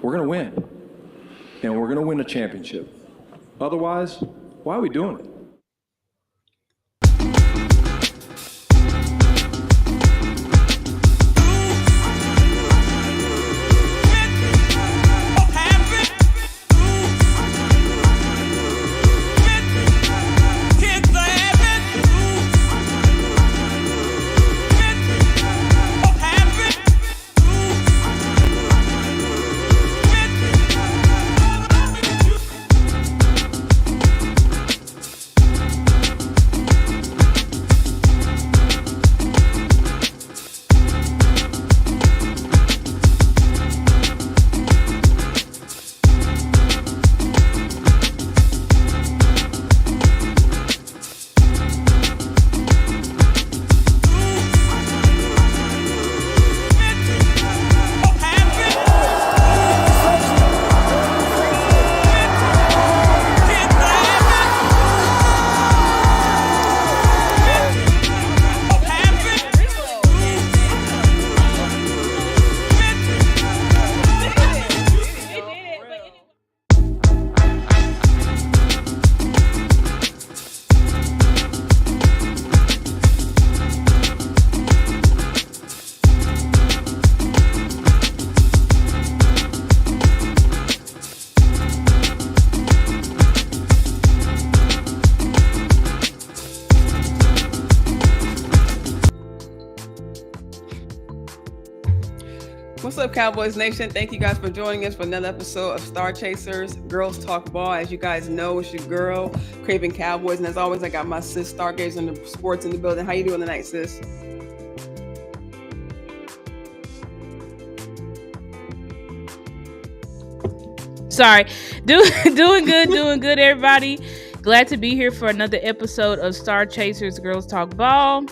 we're going to win. And we're going to win a championship. Otherwise, why are we doing it? What's up, Cowboys Nation? Thank you guys for joining us for another episode of StarChasers Girls Talk Ball. As you guys know, it's your girl, Craven Cowboys. And as always, I got my sis, StarGazers, and the sports in the building. How you doing tonight, sis? Sorry. Doing good, everybody. Glad to be here for another episode of StarChasers Girls Talk Ball.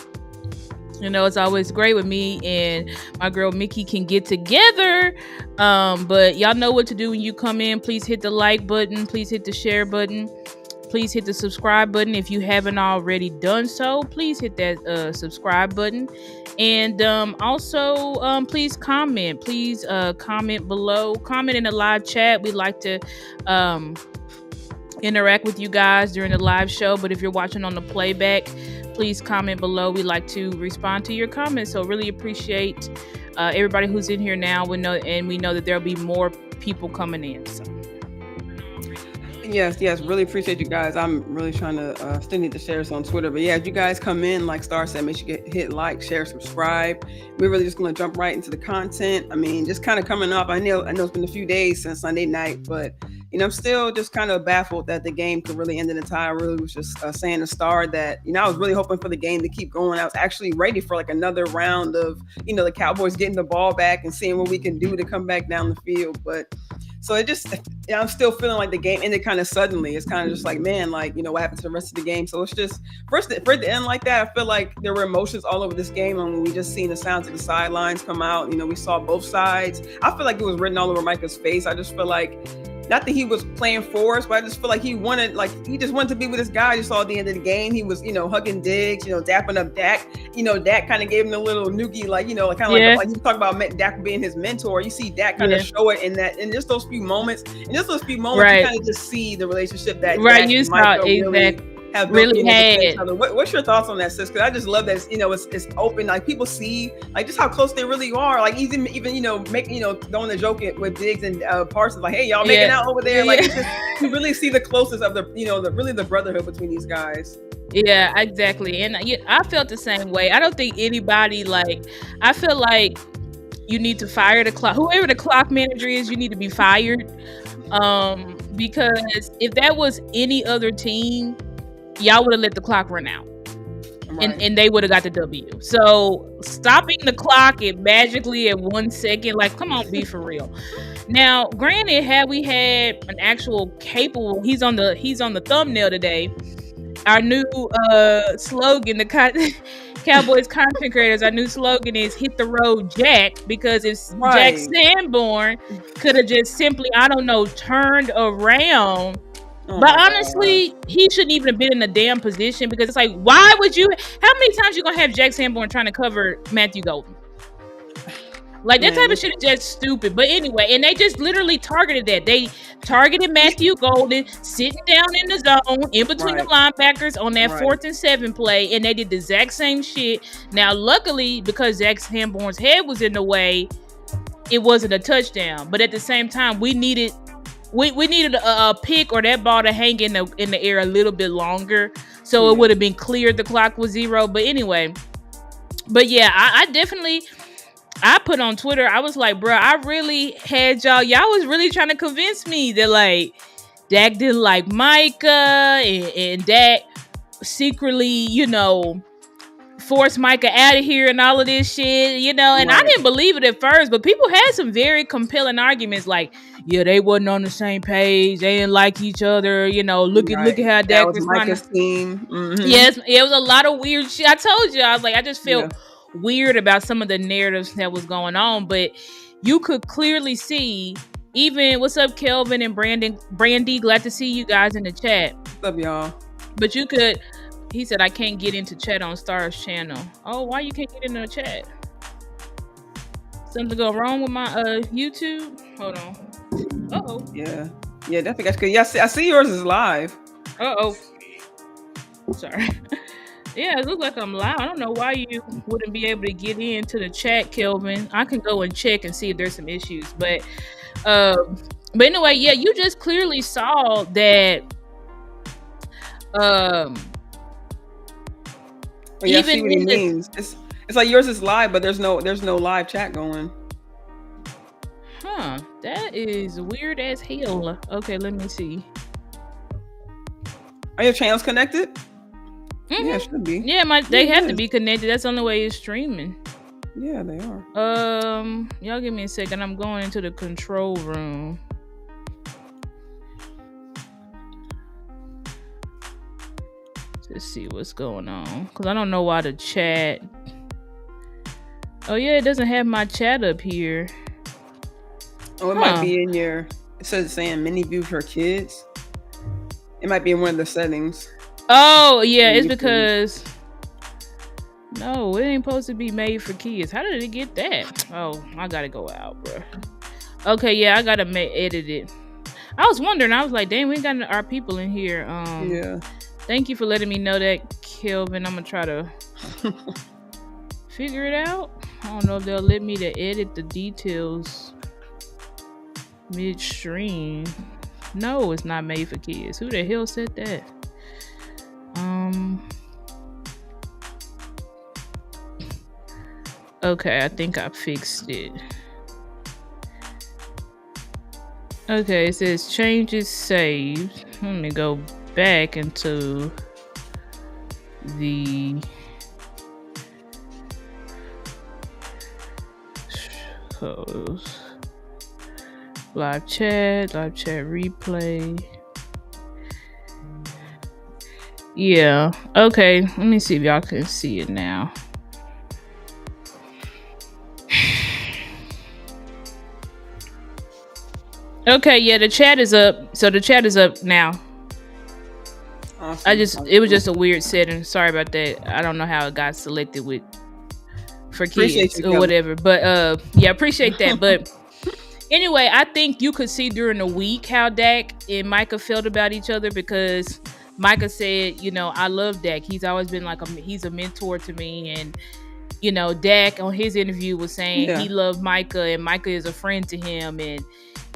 You know, it's always great when me and my girl Mickey can get together. But y'all know what to do when you come in. Please hit the like button. Please hit the share button. Please hit the subscribe button. If you haven't already done so, please hit that subscribe button. And also, please comment. Please comment below. Comment in the live chat. We like to interact with you guys during the live show. But if you're watching on the playback, please comment below. We like to respond to your comments. So really appreciate everybody who's in here now. We know that there'll be more people coming in. So. Yes, really appreciate you guys. I'm really trying to still need to share this on Twitter. But yeah, if you guys come in, like Star said, make sure you hit like, share, subscribe. We're really just going to jump right into the content. I mean, just kind of coming up. I know it's been a few days since Sunday night, but I'm still just kind of baffled that the game could really end in a tie. I really was just saying to Star that, I was really hoping for the game to keep going. I was actually ready for like another round of, the Cowboys getting the ball back and seeing what we can do to come back down the field. But so I'm still feeling like the game ended kind of suddenly. It's kind of just like, man, like, what happened to the rest of the game? So it's just for it to end like that. I feel like there were emotions all over this game. And when we just seen the sounds of the sidelines come out, we saw both sides. I feel like it was written all over Micah's face. I just feel like, not that he was playing for us, but I just feel like he just wanted to be with his guy. You saw at the end of the game, he was, hugging Diggs, dapping up Dak. Dak kind of gave him a little noogie, like you talk about Dak being his mentor. You see Dak kind of show it in just those few moments. In just those few moments, right. You kind of just see the relationship that right. Dak You and saw Michael exactly. Have really had each other. What's your thoughts on that, sis? Because I just love that it's open. Like people see like just how close they really are. Like even going to joke it with Diggs and Parsons, like, hey, y'all making out over there. Like you really see the closest of the brotherhood between these guys. Yeah, exactly. And I felt the same way. I don't think anybody I feel like you need to fire the clock. Whoever the clock manager is, you need to be fired. Because if that was any other team, y'all would have let the clock run out. Right. And they would have got the W. So stopping the clock magically at 1 second, like, come on, be for real. Now, granted, had we had an actual capable, he's on the thumbnail today. Our new slogan, the Cowboys content creators, our new slogan is "Hit the road, Jack." Because if Jack Sanborn could have just simply, turned around. But honestly, he shouldn't even have been in the damn position, because it's like, why would you? How many times you gonna have Jack Sanborn trying to cover Matthew Golden? Like that Man, type of shit is just stupid. But anyway, and they just literally targeted that. They targeted Matthew Golden sitting down in the zone in between the linebackers on that 4th and 7 play, and they did the exact same shit. Now, luckily, because Zach Sanborn's head was in the way, it wasn't a touchdown. But at the same time, we needed a pick or that ball to hang in the air a little bit longer, so it would have been clear the clock was 0. But anyway, yeah, I definitely. I put on Twitter, I was like, bro, I really had y'all was really trying to convince me that like Dak didn't like Micah and Dak secretly, you know, forced Micah out of here and all of this shit, you know, and I didn't believe it at first, but people had some very compelling arguments like, yeah, they wasn't on the same page, they didn't like each other, you know, look at how Dak was Micah's team. Mm-hmm. Yes, it was a lot of weird shit. I told you, I was like, I just felt weird about some of the narratives that was going on, but you could clearly see, even what's up Kelvin and Brandy, glad to see you guys in the chat. What's up, y'all? But he said I can't get into chat on Star's channel. Oh, why you can't get into the chat? Something go wrong with my YouTube? Hold on. Uh-oh. Yeah, definitely. That's good. Yeah, I see yours is live. Uh-oh. Sorry. Yeah, it looks like I'm loud. I don't know why you wouldn't be able to get into the chat, Kelvin. I can go and check and see if there's some issues. But anyway, yeah, you just clearly saw that. Yeah, even I see what he means. It's like yours is live, but there's no live chat going. Huh? That is weird as hell. Okay, let me see. Are your channels connected? Mm-hmm. Yeah, it should be. Yeah, they have to be connected. That's the only way it's streaming. Yeah, they are. Y'all give me a second. I'm going into the control room. Let's see what's going on. Because I don't know why the chat... Oh, yeah, it doesn't have my chat up here. Oh, it might be in your... It says saying mini view for kids. It might be in one of the settings. Oh, yeah, it's because... No, it ain't supposed to be made for kids. How did it get that? Oh, I gotta go out, bro. Okay, yeah, I gotta edit it. I was wondering. I was like, dang, we ain't got our people in here. Yeah. Thank you for letting me know that, Kelvin. I'm gonna try to figure it out. I don't know if they'll let me to edit the details midstream. No, it's not made for kids. Who the hell said that? Okay, I think I fixed it. Okay, it says changes saved. Let me go back into the photos. Live chat replay. Yeah, okay, let me see if y'all can see it now. Okay, yeah, the chat is up. So the chat is up now. Awesome. It was just a weird setting. Sorry about that. I don't know how it got selected for kids or whatever. But yeah, appreciate that. But anyway, I think you could see during the week how Dak and Micah felt about each other, because Micah said, you know, I love Dak. He's always been he's a mentor to me. And, you know, Dak on his interview was saying he loved Micah and Micah is a friend to him. And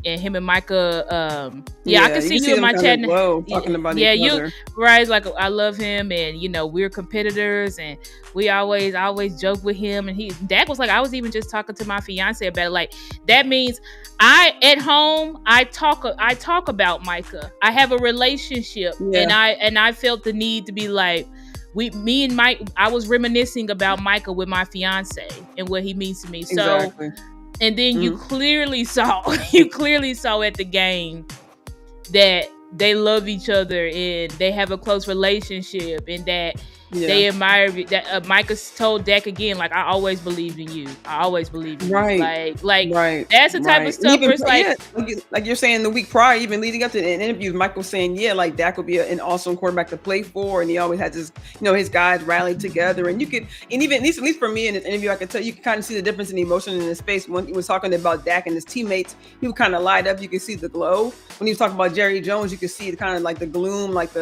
him and Micah, I can see you in my chat. Talking about each other. Right? Like, I love him, and you know we're competitors, and we always joke with him. And Dak was like, I was even just talking to my fiance about it. Like, that means at home I talk about Micah. I have a relationship, and I felt the need to be like, me and Mike. I was reminiscing about Micah with my fiance and what he means to me. Exactly. So. And then you clearly saw at the game that they love each other and they have a close relationship, and that They admire that. Micah told Dak again, like, I always believed in you. I always believed in you. Like that's the type of stuff where it's like you're saying the week prior, even leading up to the interviews, Mike was saying, like Dak would be an awesome quarterback to play for, and he always had his, his guys rallied together, and you could, and even at least for me in this interview, I could tell you could kind of see the difference in the emotion in his face when he was talking about Dak and his teammates. He would kind of light up. You could see the glow. When he was talking about Jerry Jones, you could see kind of like the gloom, like the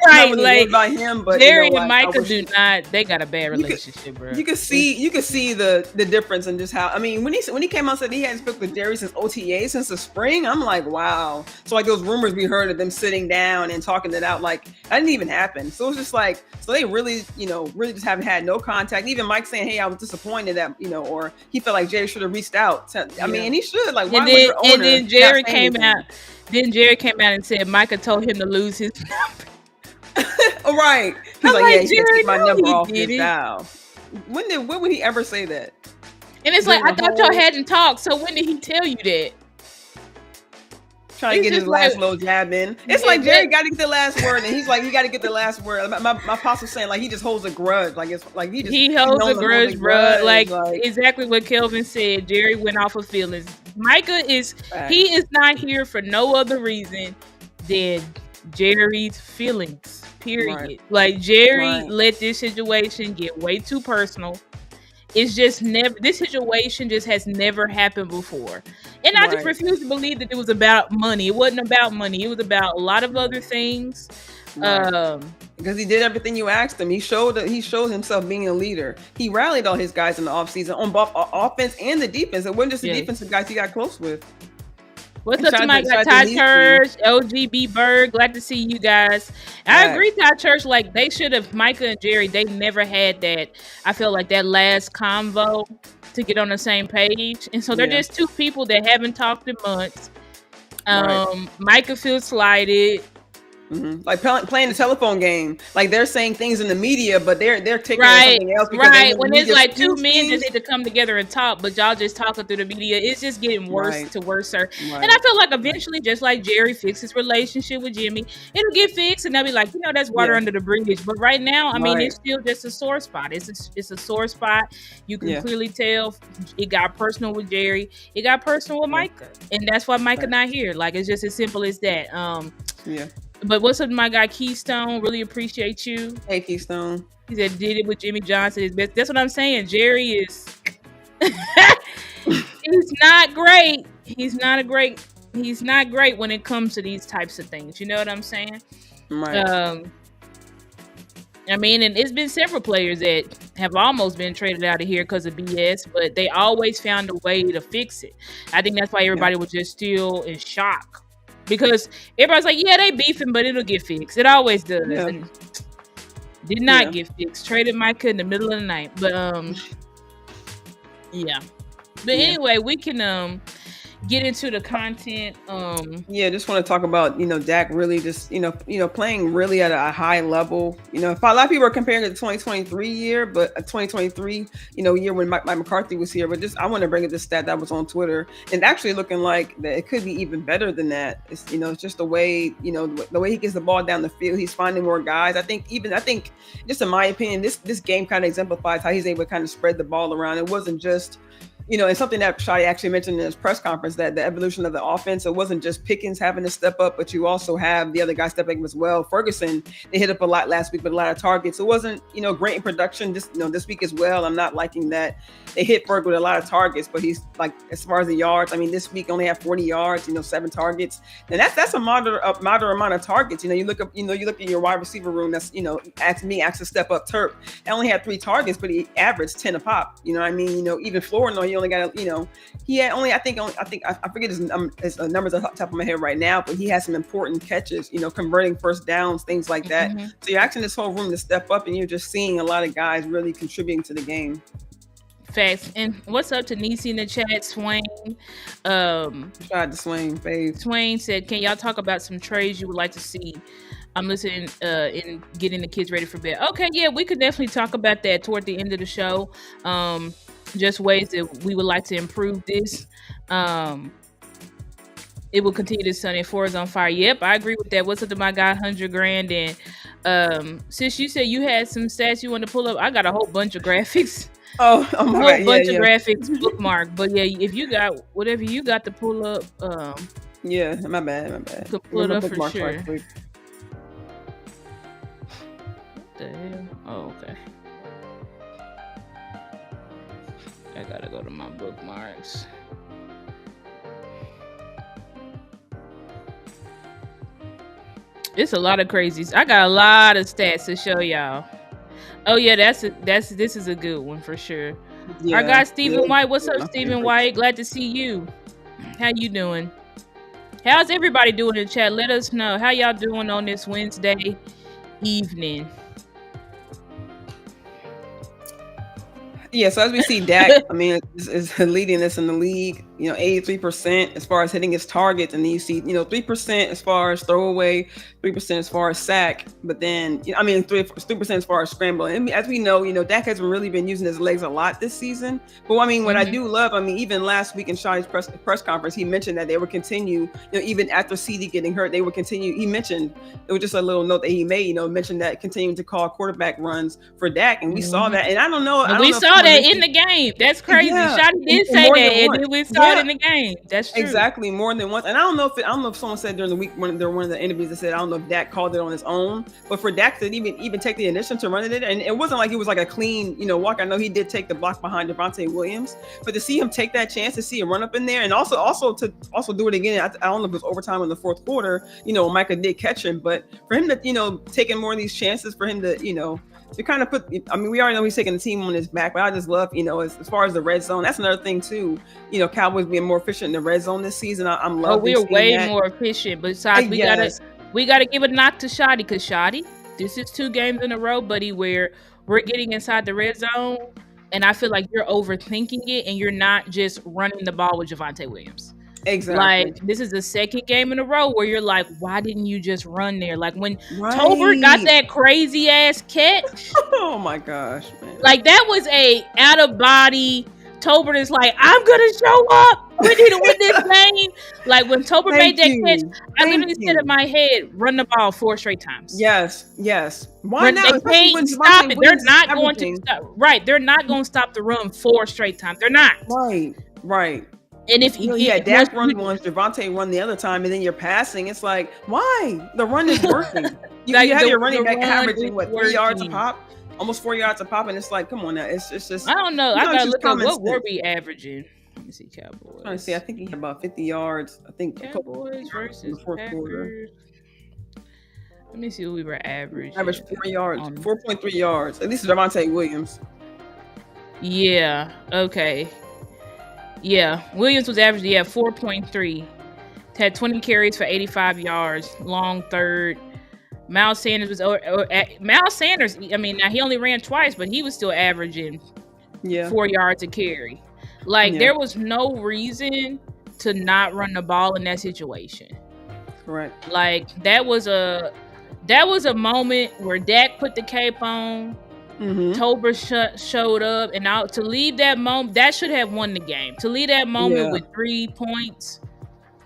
right, like about him, but Jerry and Micah do not. They got a bad relationship, bro. You could see the difference in just how. I mean, when he came out and said he hadn't spoken with Jerry since OTA, since the spring, I'm like, wow. So like those rumors we heard of them sitting down and talking it out, like that didn't even happen. So it's just like, so they really, really just haven't had no contact. Even Mike saying, hey, I was disappointed that, or he felt like Jerry should have reached out. I mean, and he should. Like, why would your owner? And then Jerry came out. Then Jerry came out and said Micah told him to lose his number. Oh, right. He's like, yeah, he keep my number off his dial. When would he ever say that? And it's like, I thought y'all hadn't talked. So when did he tell you that? Trying to get his last little jab in. It's like Jerry got to get the last word, and he's like, you got to get the last word. My pops was saying, like, he just holds a grudge. Like, it's like he holds a grudge, bro. Like exactly what Kelvin said. Jerry went off of feelings. Micah he is not here for no other reason than Jerry's feelings. Period. Right. Like Jerry let this situation get way too personal. It's just this situation just has never happened before. And I just refuse to believe that it was about money. It wasn't about money. It was about a lot of other things. Right. Because he did everything you asked him. He showed himself being a leader. He rallied all his guys in the offseason on both offense and the defense. It wasn't just the defensive guys he got close with. What's up to my guy, Todd Church, OGB Berg? Glad to see you guys. I agree, Todd Church. Like, they should have, Micah and Jerry, they never had that. I feel like that last convo to get on the same page. And so they're just two people that haven't talked in months. Micah feels slighted. Mm-hmm. Like playing the telephone game, like they're saying things in the media, but they're taking something else. Right, when it's like two men just need to come together and talk, but y'all just talking through the media, it's just getting worse to worse. And I feel like eventually, just like Jerry fixed his relationship with Jimmy, it'll get fixed, and they'll be like, that's water under the bridge. But right now, I mean, it's still just a sore spot. It's a sore spot. You can clearly tell it got personal with Jerry. It got personal with Micah, and that's why Micah not here. Like, it's just as simple as that. But what's up to my guy Keystone? Really appreciate you. Hey, Keystone. He said did it with Jimmy Johnson. His best. That's what I'm saying. Jerry is he's not great. He's not great when it comes to these types of things. You know what I'm saying? Right. I mean, and it's been several players that have almost been traded out of here because of BS, but they always found a way to fix it. I think that's why everybody was just still in shock. Because everybody's like, they beefing, but it'll get fixed. It always does. Yeah. And did not get fixed. Traded Micah in the middle of the night. But But anyway, we can get into the content. Just want to talk about, Dak really just, playing really at a high level. A lot of people are comparing it to the 2023 year, but a 2023, year when Mike McCarthy was here. But I want to bring up this stat that was on Twitter, and actually looking like that it could be even better than that. It's, it's just the way, the way he gets the ball down the field. He's finding more guys. I think just in my opinion, this game kind of exemplifies how he's able to kind of spread the ball around. It wasn't just, it's something that Shadi actually mentioned in his press conference, that the evolution of the offense, it wasn't just Pickens having to step up, but you also have the other guys stepping up as well. Ferguson, they hit up a lot last week with a lot of targets. It wasn't, great in production this week as well. I'm not liking that they hit Ferg with a lot of targets, but he's like, as far as the yards, I mean, this week only had 40 yards, 7 targets. And that's a moderate amount of targets. You look at your wide receiver room, that's, ask to step up Turp. He only had 3 targets, but he averaged 10 a pop. Even Florida, he only got he had only, I forget his numbers off the top of my head right now, but he has some important catches, converting first downs, things like that. Mm-hmm. So you're asking this whole room to step up, and you're just seeing a lot of guys really contributing to the game. Facts. And what's up to Nisi in the chat? Swain. Tried to Swain fave. Swain said, can y'all talk about some trades you would like to see? I'm listening in getting the kids ready for bed. Okay, yeah, we could definitely talk about that toward the end of the show. Just ways that we would like to improve this. It will continue to Sunday. 4 is on fire. Yep, I agree with that. What's up to my guy, $100,000 and Since you said you had some stats you want to pull up, I got a whole bunch of graphics. Oh my A whole God. bunch Yeah, of yeah. graphics bookmark. But yeah, if you got whatever you got to pull up, Yeah, my bad. could pull it up for Bookmarks sure. right quick. What the hell? Oh, okay. I gotta go to my bookmarks. It's a lot of crazies. I got a lot of stats to show y'all. Oh yeah, this is a good one for sure. Yeah, Our guy Stephen yeah, White. What's yeah, up, my Stephen favorite. White? Glad to see you. How you doing? How's everybody doing in the chat? Let us know how y'all doing on this Wednesday evening. Yeah, so as we see, Dak, I mean, is leading this in the league. 83% as far as hitting his targets, and then you see, 3% as far as throwaway, 3% as far as sack, but then 3% as far as scramble. And as we know, Dak hasn't really been using his legs a lot this season. But I mean, what I do love, even last week in Shawty's press conference, he mentioned that they would continue, even after CeeDee getting hurt, they would continue. He mentioned, it was just a little note that he made, mentioned that continuing to call quarterback runs for Dak, and we saw that. And I don't know, we saw that in the game. That's crazy. Yeah, Shotty did say that, and then we saw it in the game. That's true. Exactly, more than once. And I don't know if someone said during the week one of the interviews that said, I don't know if Dak called it on his own, but for Dak to even take the initiative to run it, and it wasn't like it was like a clean walk. I know he did take the block behind Devontae Williams, but to see him take that chance, to see him run up in there, and also to do it again. I don't know if it was overtime in the fourth quarter. Micah did catch him, but for him to taking more of these chances, for him to kind of put, we already know he's taking the team on his back, but I just love, as far as the red zone, that's another thing too. Cowboys being more efficient in the red zone this season. I'm loving. We're way more efficient. Besides, we gotta give a knock to Shotty, because Shotty, this is 2 games in a row, buddy, where we're getting inside the red zone, and I feel like you're overthinking it, and you're not just running the ball with Javonte Williams. Exactly. Like, this is the second game in a row where you're like, why didn't you just run there? Like when Tolbert got that crazy ass catch. Oh my gosh, man. Like, that was a out of body. Tolbert is like, I'm gonna show up. We need to win this game. Like when Tolbert made that catch, I literally said in my head, run the ball 4 straight times. Yes. Why not? They can't stop it. They're not going to stop. Right. They're not going to stop the run 4 straight times. They're not. Right. And if Dak run once, Javonte run the other time, and then you're passing, it's like, why? The run is working. You have your running back averaging 3 yards a pop, almost 4 yards a pop, and it's like, come on now, it's just. I don't know. I gotta look at what were we averaging. Let me see, Cowboys. I'm trying to see. I think he had about 50 yards. I think Cowboys versus Packers. Let me see what we were averaging. Average 4 yards, 4.3 yards. At least Devontae Williams. Yeah. Okay. Yeah, Williams was averaging 4.3. Had 20 carries for 85 yards. Long third. Miles Sanders was Miles Sanders. I mean, now he only ran twice, but he was still averaging 4 yards a carry. Like there was no reason to not run the ball in that situation. Correct. Like that was a moment where Dak put the cape on. Tolbert showed up, and out to leave that moment, that should have won the game. To leave that moment with 3 points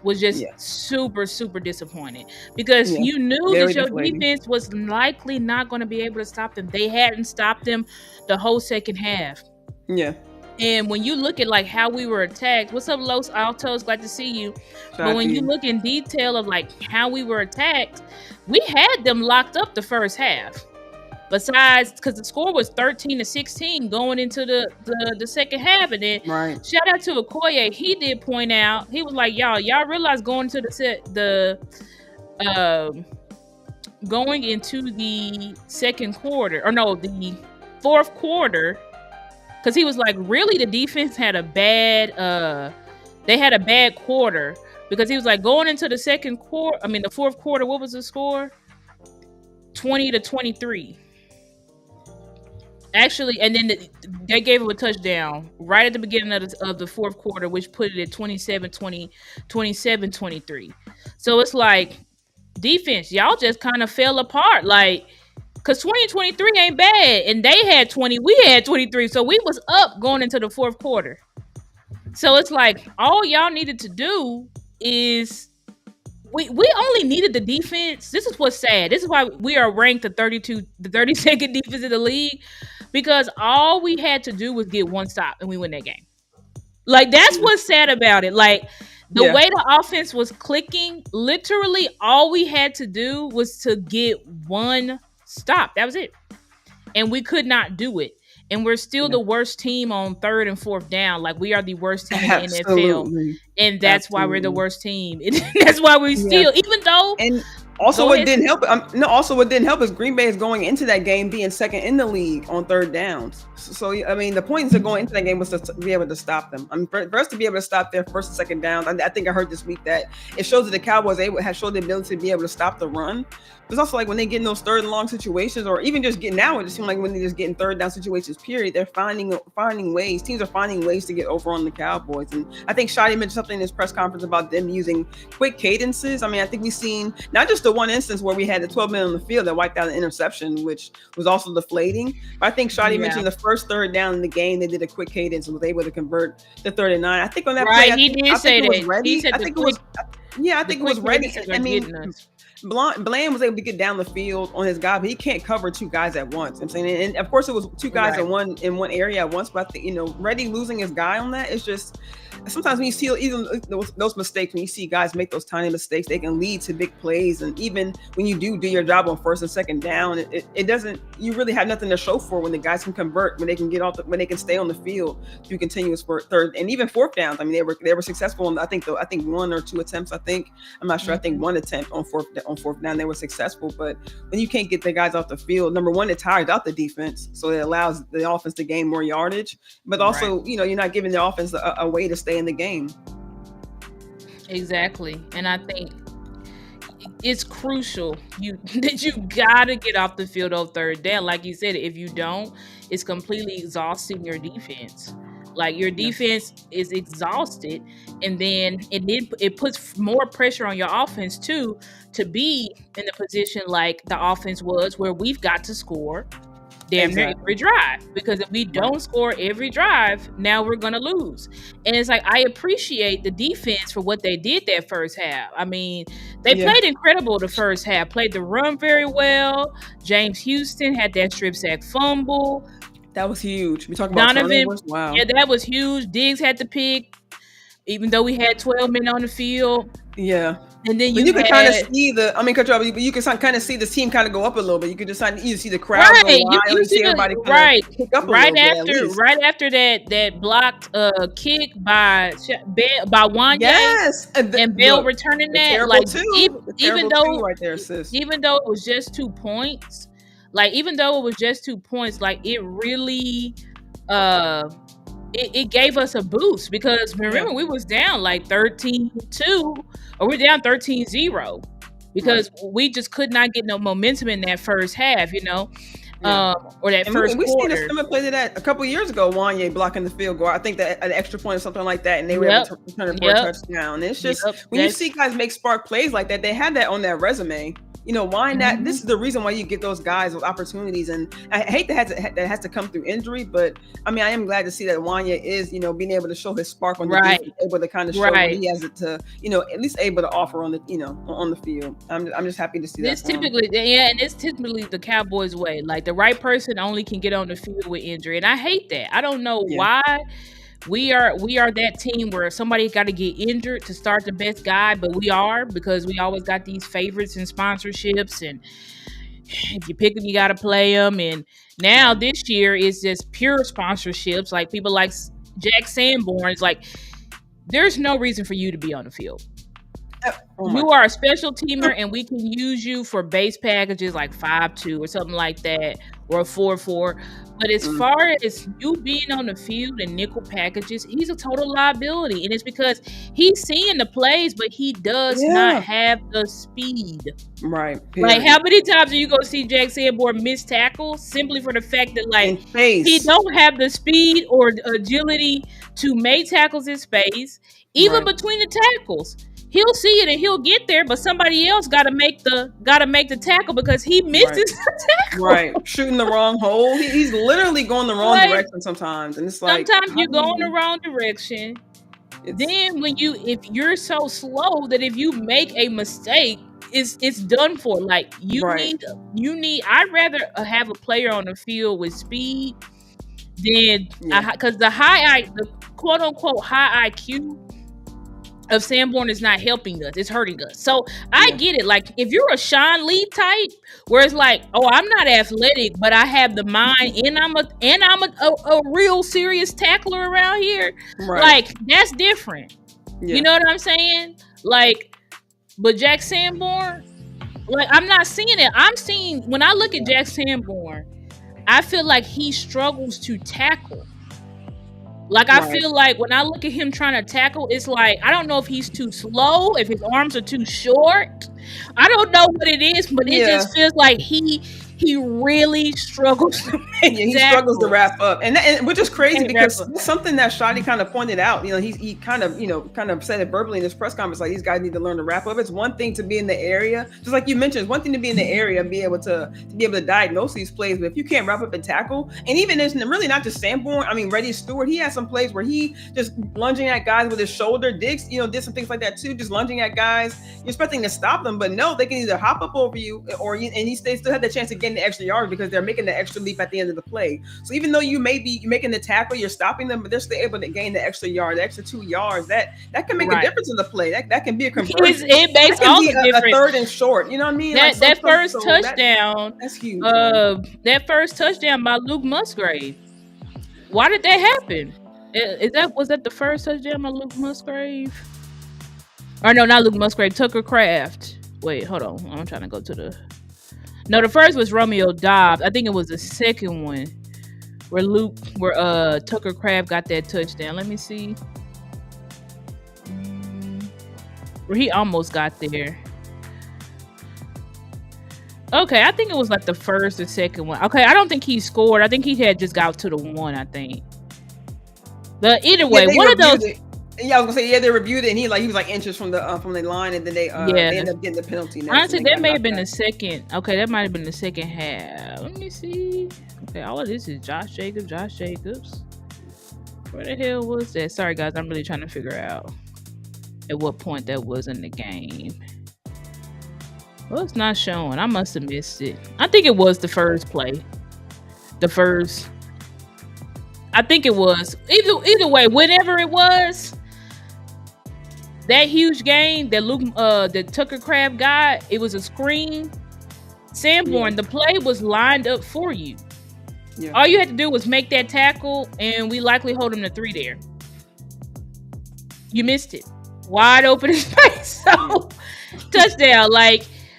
was just super, super disappointing, because you knew that your defense was likely not going to be able to stop them. They hadn't stopped them the whole second half. Yeah. And when you look at like how we were attacked, what's up, Los Altos? Glad to see you. But when you look in detail of like how we were attacked, we had them locked up the first half. Besides, because the score was 13-16 going into the second half, and then shout out to Okoye. He did point out, he was like, y'all realize going into going into the second quarter, or no, the fourth quarter, because he was like, really, the defense had a bad quarter, because he was like, going into the the fourth quarter, what was the score? 20-23. Actually, and then they gave him a touchdown right at the beginning of the fourth quarter, which put it at 27-23. So it's like, defense, y'all just kind of fell apart. Like, because 20-23 ain't bad. And they had 20, we had 23. So we was up going into the fourth quarter. So it's like, all y'all needed to do is we only needed the defense. This is what's sad. This is why we are ranked the 32nd defense in the league, because all we had to do was get one stop and we win that game. Like, that's what's sad about it. Like, the way the offense was clicking, literally all we had to do was to get one stop. That was it. And we could not do it. And we're still the worst team on 3rd and 4th down. Like, we are the worst team in the NFL. And that's why we're the worst team. And that's why we still, even though... And also what didn't help, what didn't help is Green Bay is going into that game being second in the league on 3rd downs. So, I mean, the point of going into that game was to be able to stop them. I mean, for us to be able to stop their 1st and 2nd downs, I think I heard this week that it shows that the Cowboys have showed the ability to be able to stop the run. It's also like when they get in those 3rd and long situations, or even just getting now, it just seems like when they just get in 3rd down situations, period, they're finding ways. Teams are finding ways to get over on the Cowboys. And I think Shadi mentioned something in his press conference about them using quick cadences. I mean, I think we've seen not just the one instance where we had the 12 men on the field that wiped out an interception, which was also deflating. But I think Shadi mentioned the first 3rd down in the game, they did a quick cadence and was able to convert the 3rd and 9. I think on that play, he did say that. He said I think it was ready. I mean, Bland was able to get down the field on his guy, but he can't cover 2 guys at once. I'm saying, and of course it was 2 guys in one area at once. But I think, Reddy losing his guy on that is just, sometimes when you see even those mistakes, when you see guys make those tiny mistakes, they can lead to big plays. And even when you do your job on 1st and 2nd down, it doesn't. You really have nothing to show for when the guys can convert, when they can get when they can stay on the field through continuous 3rd and even 4th downs. I mean, they were successful on I think 1 or 2 attempts. I'm not sure. I think 1 attempt on 4th down they were successful. But when you can't get the guys off the field, number one, it tires out the defense, so it allows the offense to gain more yardage. But also, you're not giving the offense a way to stay in the game. Exactly. And I think it's crucial that you gotta get off the field on 3rd down. Like you said, if you don't, it's completely exhausting your defense. Like, your defense is exhausted, and then it puts more pressure on your offense too, to be in the position like the offense was, where we've got to score damn near every drive, because if we don't score every drive, now we're gonna lose. And it's like, I appreciate the defense for what they did that first half. I mean, they played incredible the first half, played the run very well. James Houston had that strip sack fumble. That was huge. We talk about Donovan. Wow. Yeah, that was huge. Diggs had the pick, even though we had 12 men on the field. Yeah. And then you can kind of see you can kind of see the team kind of go up a little bit. You could just you see the crowd go wild, you see everybody pick up a little bit, right after that blocked kick by Wanya. Yes, and Bell returning that, like, even though right there, sis. Even though it was just 2 points, like, it really it gave us a boost, because remember we was down like 13-2, or we're down 13-0, because we just could not get no momentum in that first half, or that first we quarter. We seen a similar play to that a couple of years ago, Wanya blocking the field goal. I think that an extra point or something like that, and they were able to return it for a touchdown. It's just when you see guys make spark plays like that, they have that on their resume. Why not? This is the reason why you get those guys with opportunities. And I hate that has to come through injury, but I mean, I am glad to see that Wanya is, being able to show his spark on the defense, able to kind of show what he has it to, at least able to offer on the, on the field. I'm just happy to see that. And it's typically the Cowboys way. Like, the right person only can get on the field with injury, and I hate that. I don't know why. We are that team where somebody got to get injured to start the best guy, but we are, because we always got these favorites and sponsorships, and if you pick them, you got to play them. And now this year is just pure sponsorships, like people like Jack Sanborn's. Like, there's no reason for you to be on the field. You are a special teamer, and we can use you for base packages like 5-2 or something like that, or a 4-4. But as far as you being on the field in nickel packages, he's a total liability. And it's because he's seeing the plays, but he does not have the speed. Right. Like, how many times are you going to see Jack Sanborn miss tackles simply for the fact that, like, he don't have the speed or agility to make tackles in space, even between the tackles? He'll see it and he'll get there, but somebody else got to make the tackle because he misses the tackle. Right, shooting the wrong hole. He's literally going the wrong direction sometimes, and it's like sometimes you go in the wrong direction. then if you're so slow that if you make a mistake, it's done for. Like you need. I'd rather have a player on the field with speed than because the quote unquote high IQ of Sanborn is not helping us, it's hurting us. So I get it. Like if you're a Sean Lee type, where it's like, oh, I'm not athletic, but I have the mind, and I'm a real serious tackler around here. Right. Like that's different. Yeah. You know what I'm saying? Like, but Jack Sanborn, like I'm not seeing it. I'm seeing when I look at Jack Sanborn, I feel like he struggles to tackle. Like, I feel like when I look at him trying to tackle, it's like, I don't know if he's too slow, if his arms are too short. I don't know what it is, but it just feels like he really struggles to make he struggles to wrap up. And which is crazy because something that Shotty kind of pointed out, he kind of said it verbally in his press conference, like these guys need to learn to wrap up. It's one thing to be in the area, just like you mentioned, it's one thing to be in the area and be able to diagnose these plays, but if you can't wrap up and tackle, and even it's really not just Sanborn, I mean, Reddy Stewart, he has some plays where he just lunging at guys with his shoulder, Diggs, did some things like that too, just lunging at guys, you're expecting to stop them, but no, they can either hop up over you they still have the chance to get the extra yards because they're making the extra leap at the end of the play. So even though you may be making the tackle, you're stopping them, but they're still able to gain the extra yard, the extra 2 yards. That can make a difference in the play. That can be a conversion. It makes all the difference. A third and short. You know what I mean? That first touchdown. That's huge. That first touchdown by Luke Musgrave. Why did that happen? Was that the first touchdown by Luke Musgrave? Or no, not Luke Musgrave. Tucker Kraft. Wait, hold on. I'm trying to go to the. No, the first was Romeo Dobbs. I think it was the second one where Tucker Kraft got that touchdown. Let me see. Where he almost got there. Okay, I think it was like the first or second one. Okay, I don't think he scored. I think he had just got to the one, I think. But either way, one of those. Yeah, I was gonna say they reviewed it, and he was like inches from the line, and then they ended up getting the penalty. Honestly, that may have been the second. Okay, that might have been the second half. Let me see. Okay, all of this is Josh Jacobs. Where the hell was that? Sorry, guys, I'm really trying to figure out at what point that was in the game. Well, it's not showing. I must have missed it. I think it was the first play. I think it was. Either way, whenever it was. That huge game that Tucker Kraft got, it was a screen. Sanborn, the play was lined up for you. Yeah. All you had to do was make that tackle, and we likely hold him to 3 there. You missed it. Wide open in space. So, touchdown.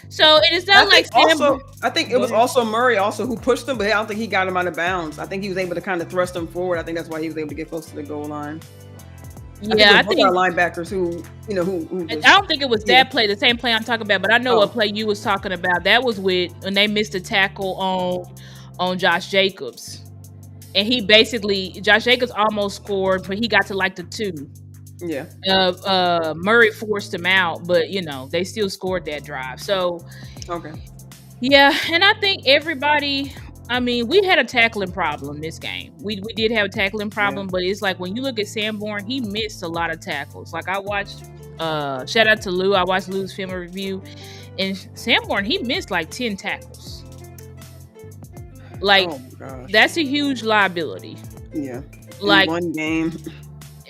So it is not like Sanborn. I think it was also Murray who pushed him, but I don't think he got him out of bounds. I think he was able to kind of thrust him forward. I think that's why he was able to get close to the goal line. I think our linebackers who I don't think it was that play, the same play I'm talking about, but I know what play you was talking about. That was when they missed a tackle on Josh Jacobs, and Josh Jacobs almost scored, but he got to like the 2. Yeah. Murray forced him out, but they still scored that drive. So okay. Yeah, and I think everybody. I mean, we had a tackling problem this game. We did have a tackling problem, but it's like when you look at Sanborn, he missed a lot of tackles. Like I watched, shout out to Lou. I watched Lou's film review, and Sanborn, he missed like 10 tackles. Like, that's a huge liability. Yeah. Like in one game.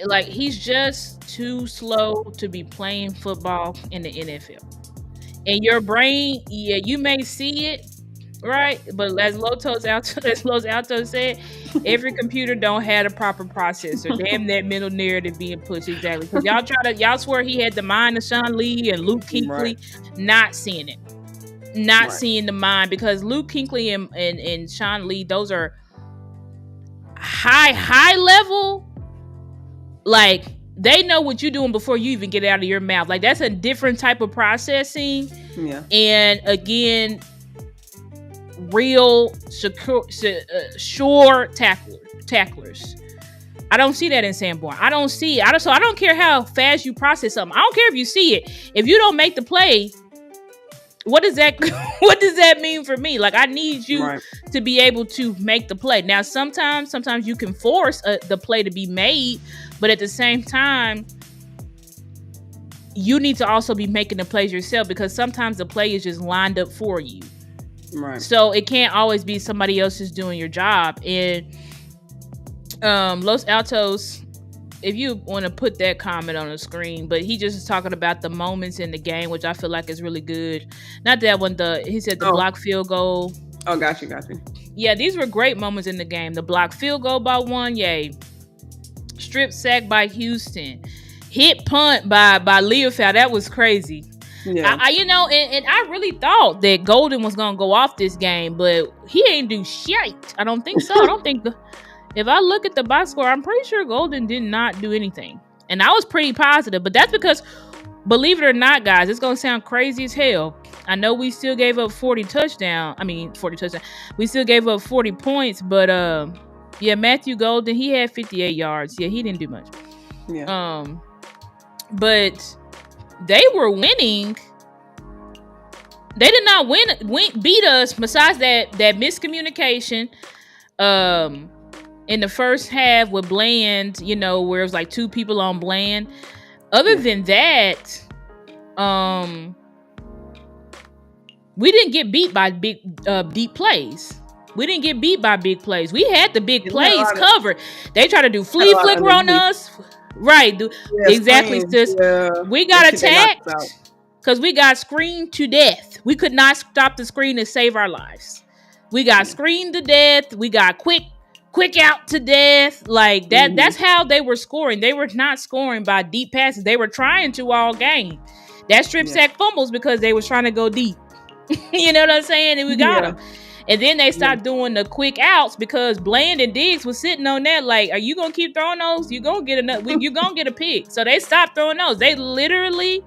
Like he's just too slow to be playing football in the NFL. And your brain, you may see it. Right, but as Los Altos said, every computer don't have a proper processor. Damn that mental narrative being pushed exactly. Because y'all swear he had the mind of Sean Lee and Luke Kuechly, not seeing it, seeing the mind, because Luke Kuechly and Sean Lee, those are high level. Like they know what you're doing before you even get it out of your mouth. Like that's a different type of processing. Yeah, and again. Real sure tacklers. I don't see that in Sanborn. I don't care how fast you process something. I don't care if you see it. If you don't make the play, what does that mean for me? Like I need you to be able to make the play. Now sometimes you can force the play to be made, but at the same time, you need to also be making the plays yourself, because sometimes the play is just lined up for you. Right. So it can't always be somebody else who's doing your job. And Los Altos, if you want to put that comment on the screen, but he just is talking about the moments in the game, which I feel like is really good. Not that one, he said the block field goal. Oh, got you. Yeah, these were great moments in the game. The block field goal by one, yay. Strip sack by Houston. Hit punt by Leofeld. That was crazy. Yeah. And I really thought that Golden was going to go off this game, but he ain't do shit. I don't think so. I don't think... If I look at the box score, I'm pretty sure Golden did not do anything. And I was pretty positive. But that's because, believe it or not, guys, it's going to sound crazy as hell. I know we still gave up 40 touchdowns. We still gave up 40 points. But, Matthew Golden, he had 58 yards. Yeah, he didn't do much. Yeah. But they were winning. They did not beat us besides that miscommunication. In the first half with Bland, where it was like two people on Bland. Other than that, we didn't get beat by big deep plays. We didn't get beat by big plays. We had the big plays covered. They try to do flea flicker on us. Right. Exactly, sis. Yeah. We got attacked because we got screened to death. We could not stop the screen to save our lives. We got screened to death. We got quick out to death. Like that. Mm-hmm. That's how they were scoring. They were not scoring by deep passes. They were trying to all game. That strip sack fumbles because they was trying to go deep. You know what I'm saying? And we got them. And then they stopped doing the quick outs because Bland and Diggs was sitting on that. Like, are you gonna keep throwing those? You're gonna get you're gonna get a pick. So they stopped throwing those. They literally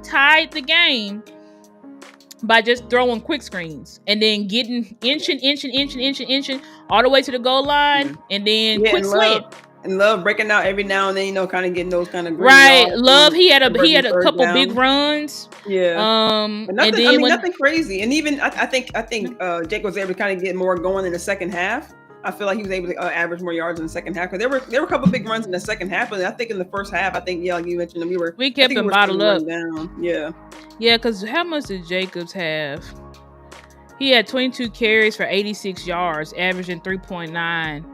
tied the game by just throwing quick screens and then getting inching all the way to the goal line and then quick slant. And Love breaking out every now and then, kind of getting those kind of right. Love, he had a couple big runs. Yeah. But nothing, nothing crazy. And even I think Jake was able to kind of get more going in the second half. I feel like he was able to average more yards in the second half because there were a couple big runs in the second half, but I think in the first half, like you mentioned, we kept them bottled up. Down. Yeah. Yeah, because how much did Jacobs have? He had 22 carries for 86 yards, averaging 3.9.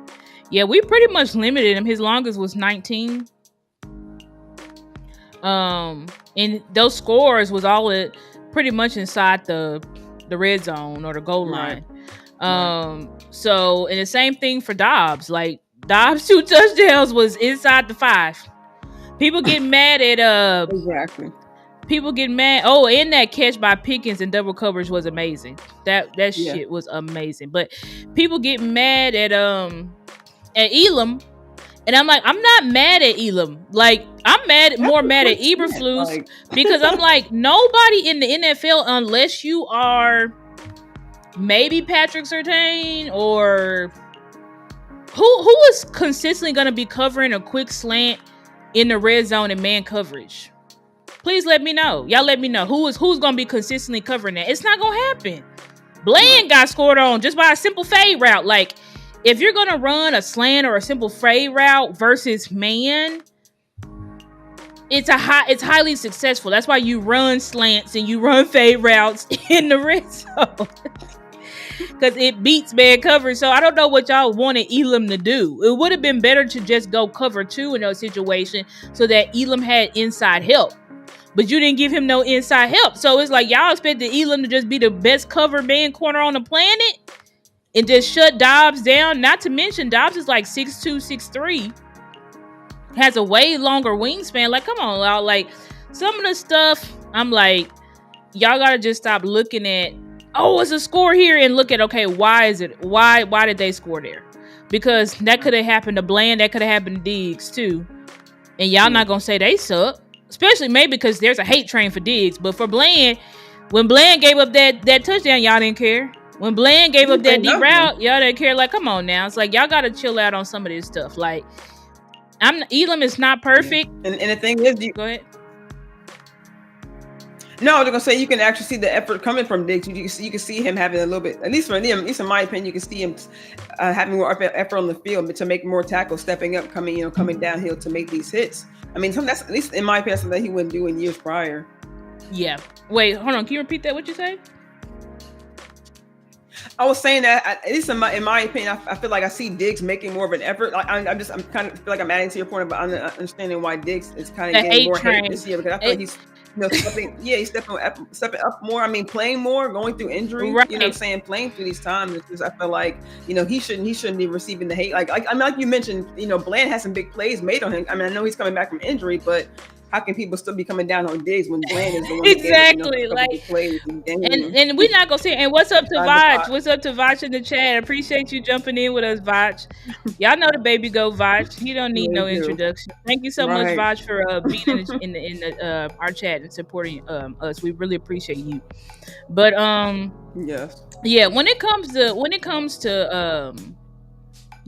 Yeah, we pretty much limited him. His longest was 19. And those scores was all pretty much inside the red zone or the goal line. So, and the same thing for Dobbs. Like Dobbs' 2 touchdowns was inside the 5. People get mad at exactly. People get mad. Oh, and that catch by Pickens in double coverage was amazing. That shit was amazing. But people get mad at Elam, and I'm like, I'm not mad at Elam. Like, I'm more mad at Eberflus because I'm like, nobody in the NFL, unless you are maybe Patrick Surtain or who is consistently going to be covering a quick slant in the red zone and man coverage. Please let me know. Y'all let me know who's going to be consistently covering that. It's not going to happen. Bland got scored on just by a simple fade route. Like, if you're going to run a slant or a simple fade route versus man, it's highly successful. That's why you run slants and you run fade routes in the red zone. Because it beats man coverage. So I don't know what y'all wanted Elam to do. It would have been better to just go cover 2 in those situations so that Elam had inside help. But you didn't give him no inside help. So it's like y'all expected Elam to just be the best cover man corner on the planet and just shut Dobbs down. Not to mention Dobbs is like 6'2", 6'3". Has a way longer wingspan. Like, come on, y'all. Like, some of the stuff, I'm like, y'all gotta just stop looking at, oh, it's a score here, and look at, okay, why is it? Why did they score there? Because that could have happened to Bland, that could have happened to Diggs too. And y'all not gonna say they suck. Especially maybe because there's a hate train for Diggs. But for Bland, when Bland gave up that touchdown, y'all didn't care. When Bland gave up that deep route, y'all didn't care. Like, come on now. It's like, y'all got to chill out on some of this stuff. Like, Elam is not perfect. And the thing is, go ahead. No, they're gonna say you can actually see the effort coming from Diggs. You can see him having a little bit, at least for them, at least in my opinion, you can see him having more effort on the field to make more tackles, stepping up, coming downhill to make these hits. I mean, that's at least in my opinion something that he wouldn't do in years prior. Yeah. Wait, hold on. Can you repeat that? What you say? I was saying that at least in my opinion, I feel like I see Diggs making more of an effort. I'm kind of feel like I'm adding to your point about understanding why Diggs is kind of getting more hate this year, because I feel like he's he's stepping up more. I mean, playing more, going through injury. Right. You know what I'm saying? Playing through these times, because I feel like he shouldn't be receiving the hate. Like you mentioned, Bland has some big plays made on him. I mean, I know he's coming back from injury, but how can people still be coming down on Diggs when Bland is the one exactly plays and we're not gonna see. And what's up to Vach? What's up to Vach in the chat? Appreciate you jumping in with us, Vach. Y'all know the baby go Vach. He don't need no introduction. Thank you so much, Vach, for being in the our chat and supporting us. We really appreciate you. But yes, yeah. When it comes to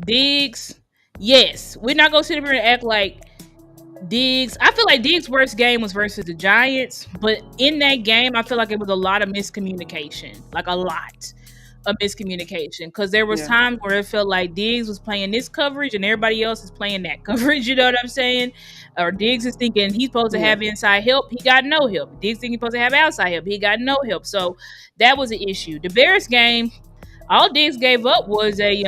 Diggs, yes, we're not gonna sit here and act like Diggs. I feel like Diggs' worst game was versus the Giants, but in that game, I feel like it was a lot of miscommunication, like a lot of miscommunication, because there was times where it felt like Diggs was playing this coverage and everybody else is playing that coverage. You know what I'm saying? Or Diggs is thinking he's supposed to have inside help, he got no help. Diggs thinking he's supposed to have outside help, he got no help. So that was an issue. The Bears game, all Diggs gave up was a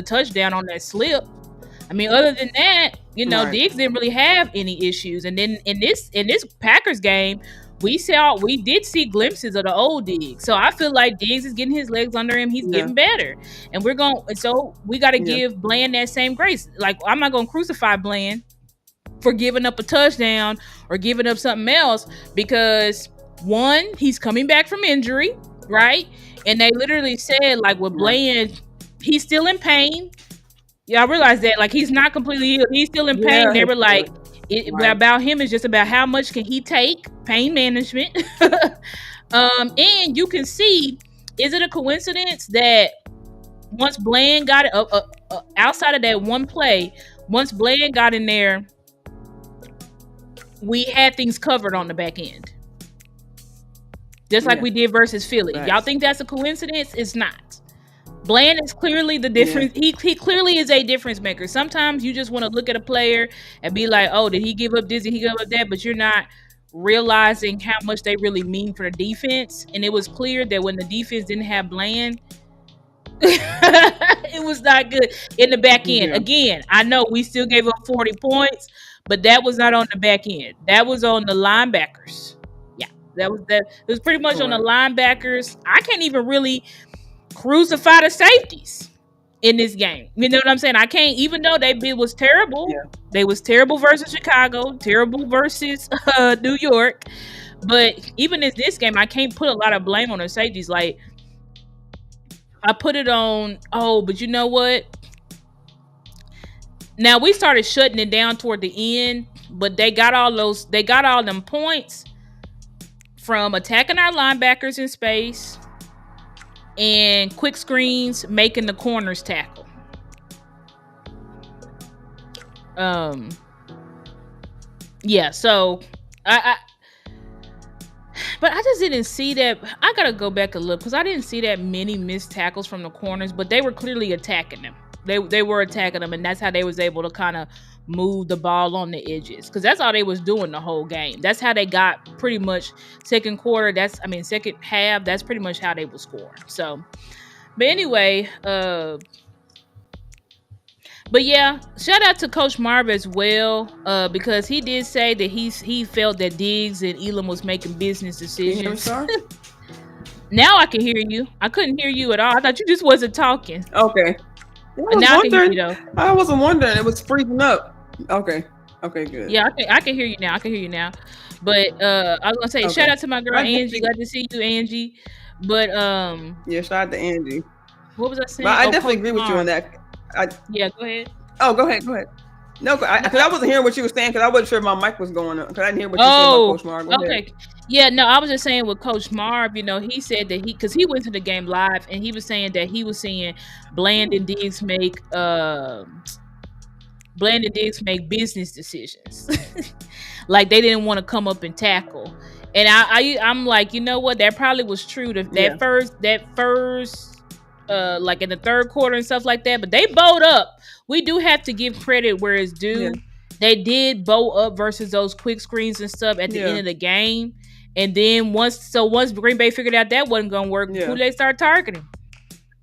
touchdown on that slip. I mean, other than that, Diggs didn't really have any issues. And then in this Packers game, we did see glimpses of the old Diggs. So I feel like Diggs is getting his legs under him. He's getting better, and we got to give Bland that same grace. Like, I'm not gonna crucify Bland for giving up a touchdown or giving up something else, because one, he's coming back from injury, right? And they literally said, like, with Bland, he's still in pain. Y'all realize that, like, he's not completely healed. He's still in pain. They were like, about him is just about how much can he take, pain management. And you can see, is it a coincidence that once Bland got it outside of that one play, once Bland got in there, we had things covered on the back end, just like we did versus Philly. Right. Y'all think that's a coincidence? It's not. Bland is clearly the difference. He clearly is a difference maker. Sometimes you just want to look at a player and be like, oh, did he give up this? Did he give up that? But you're not realizing how much they really mean for the defense. And it was clear that when the defense didn't have Bland, it was not good in the back end. Again, I know we still gave up 40 points, but that was not on the back end. That was on the linebackers. Yeah, it was pretty much on the linebackers. I can't even really crucify the safeties in this game. You know what I'm saying? I can't, even though was terrible. Yeah. They was terrible versus Chicago, terrible versus New York. But even in this game, I can't put a lot of blame on the safeties. Like, I put it on, but you know what? Now we started shutting it down toward the end, but they got all them points from attacking our linebackers in space and quick screens, making the corners tackle. So but I just didn't see that. I gotta go back and look, because I didn't see that many missed tackles from the corners, but they were clearly attacking them. They were attacking them, and that's how they was able to kind of move the ball on the edges, because that's all they was doing the whole game. That's how they got pretty much second half. That's pretty much how they was scoring. So, but anyway, but yeah, shout out to Coach Marv as well, because he did say that he felt that Diggs and Elam was making business decisions. Now I can hear you. I couldn't hear you at all. I thought you just wasn't talking. Okay. I wasn't wondering. It was freezing up. Okay, good. Yeah, I can hear you now. But I was gonna say, shout out to my girl Angie. Glad to see you, Angie. But yeah, shout out to Angie. What was I saying? But I definitely agree with you on that. Yeah, go ahead. Oh, go ahead. No, because I wasn't hearing what you were saying, because I wasn't sure if my mic was going on, because I didn't hear what you said about Coach Marv. Go ahead. Yeah, no, I was just saying with Coach Marv, he said that because he went to the game live, and he was saying that he was seeing Bland and Diggs make business decisions. Like, they didn't want to come up and tackle. And I'm like, you know what? That probably was true. That first, like in the third quarter and stuff like that. But they bowed up. We do have to give credit where it's due. Yeah. They did bow up versus those quick screens and stuff at the end of the game. And then once Green Bay figured out that wasn't gonna work, who they start targeting?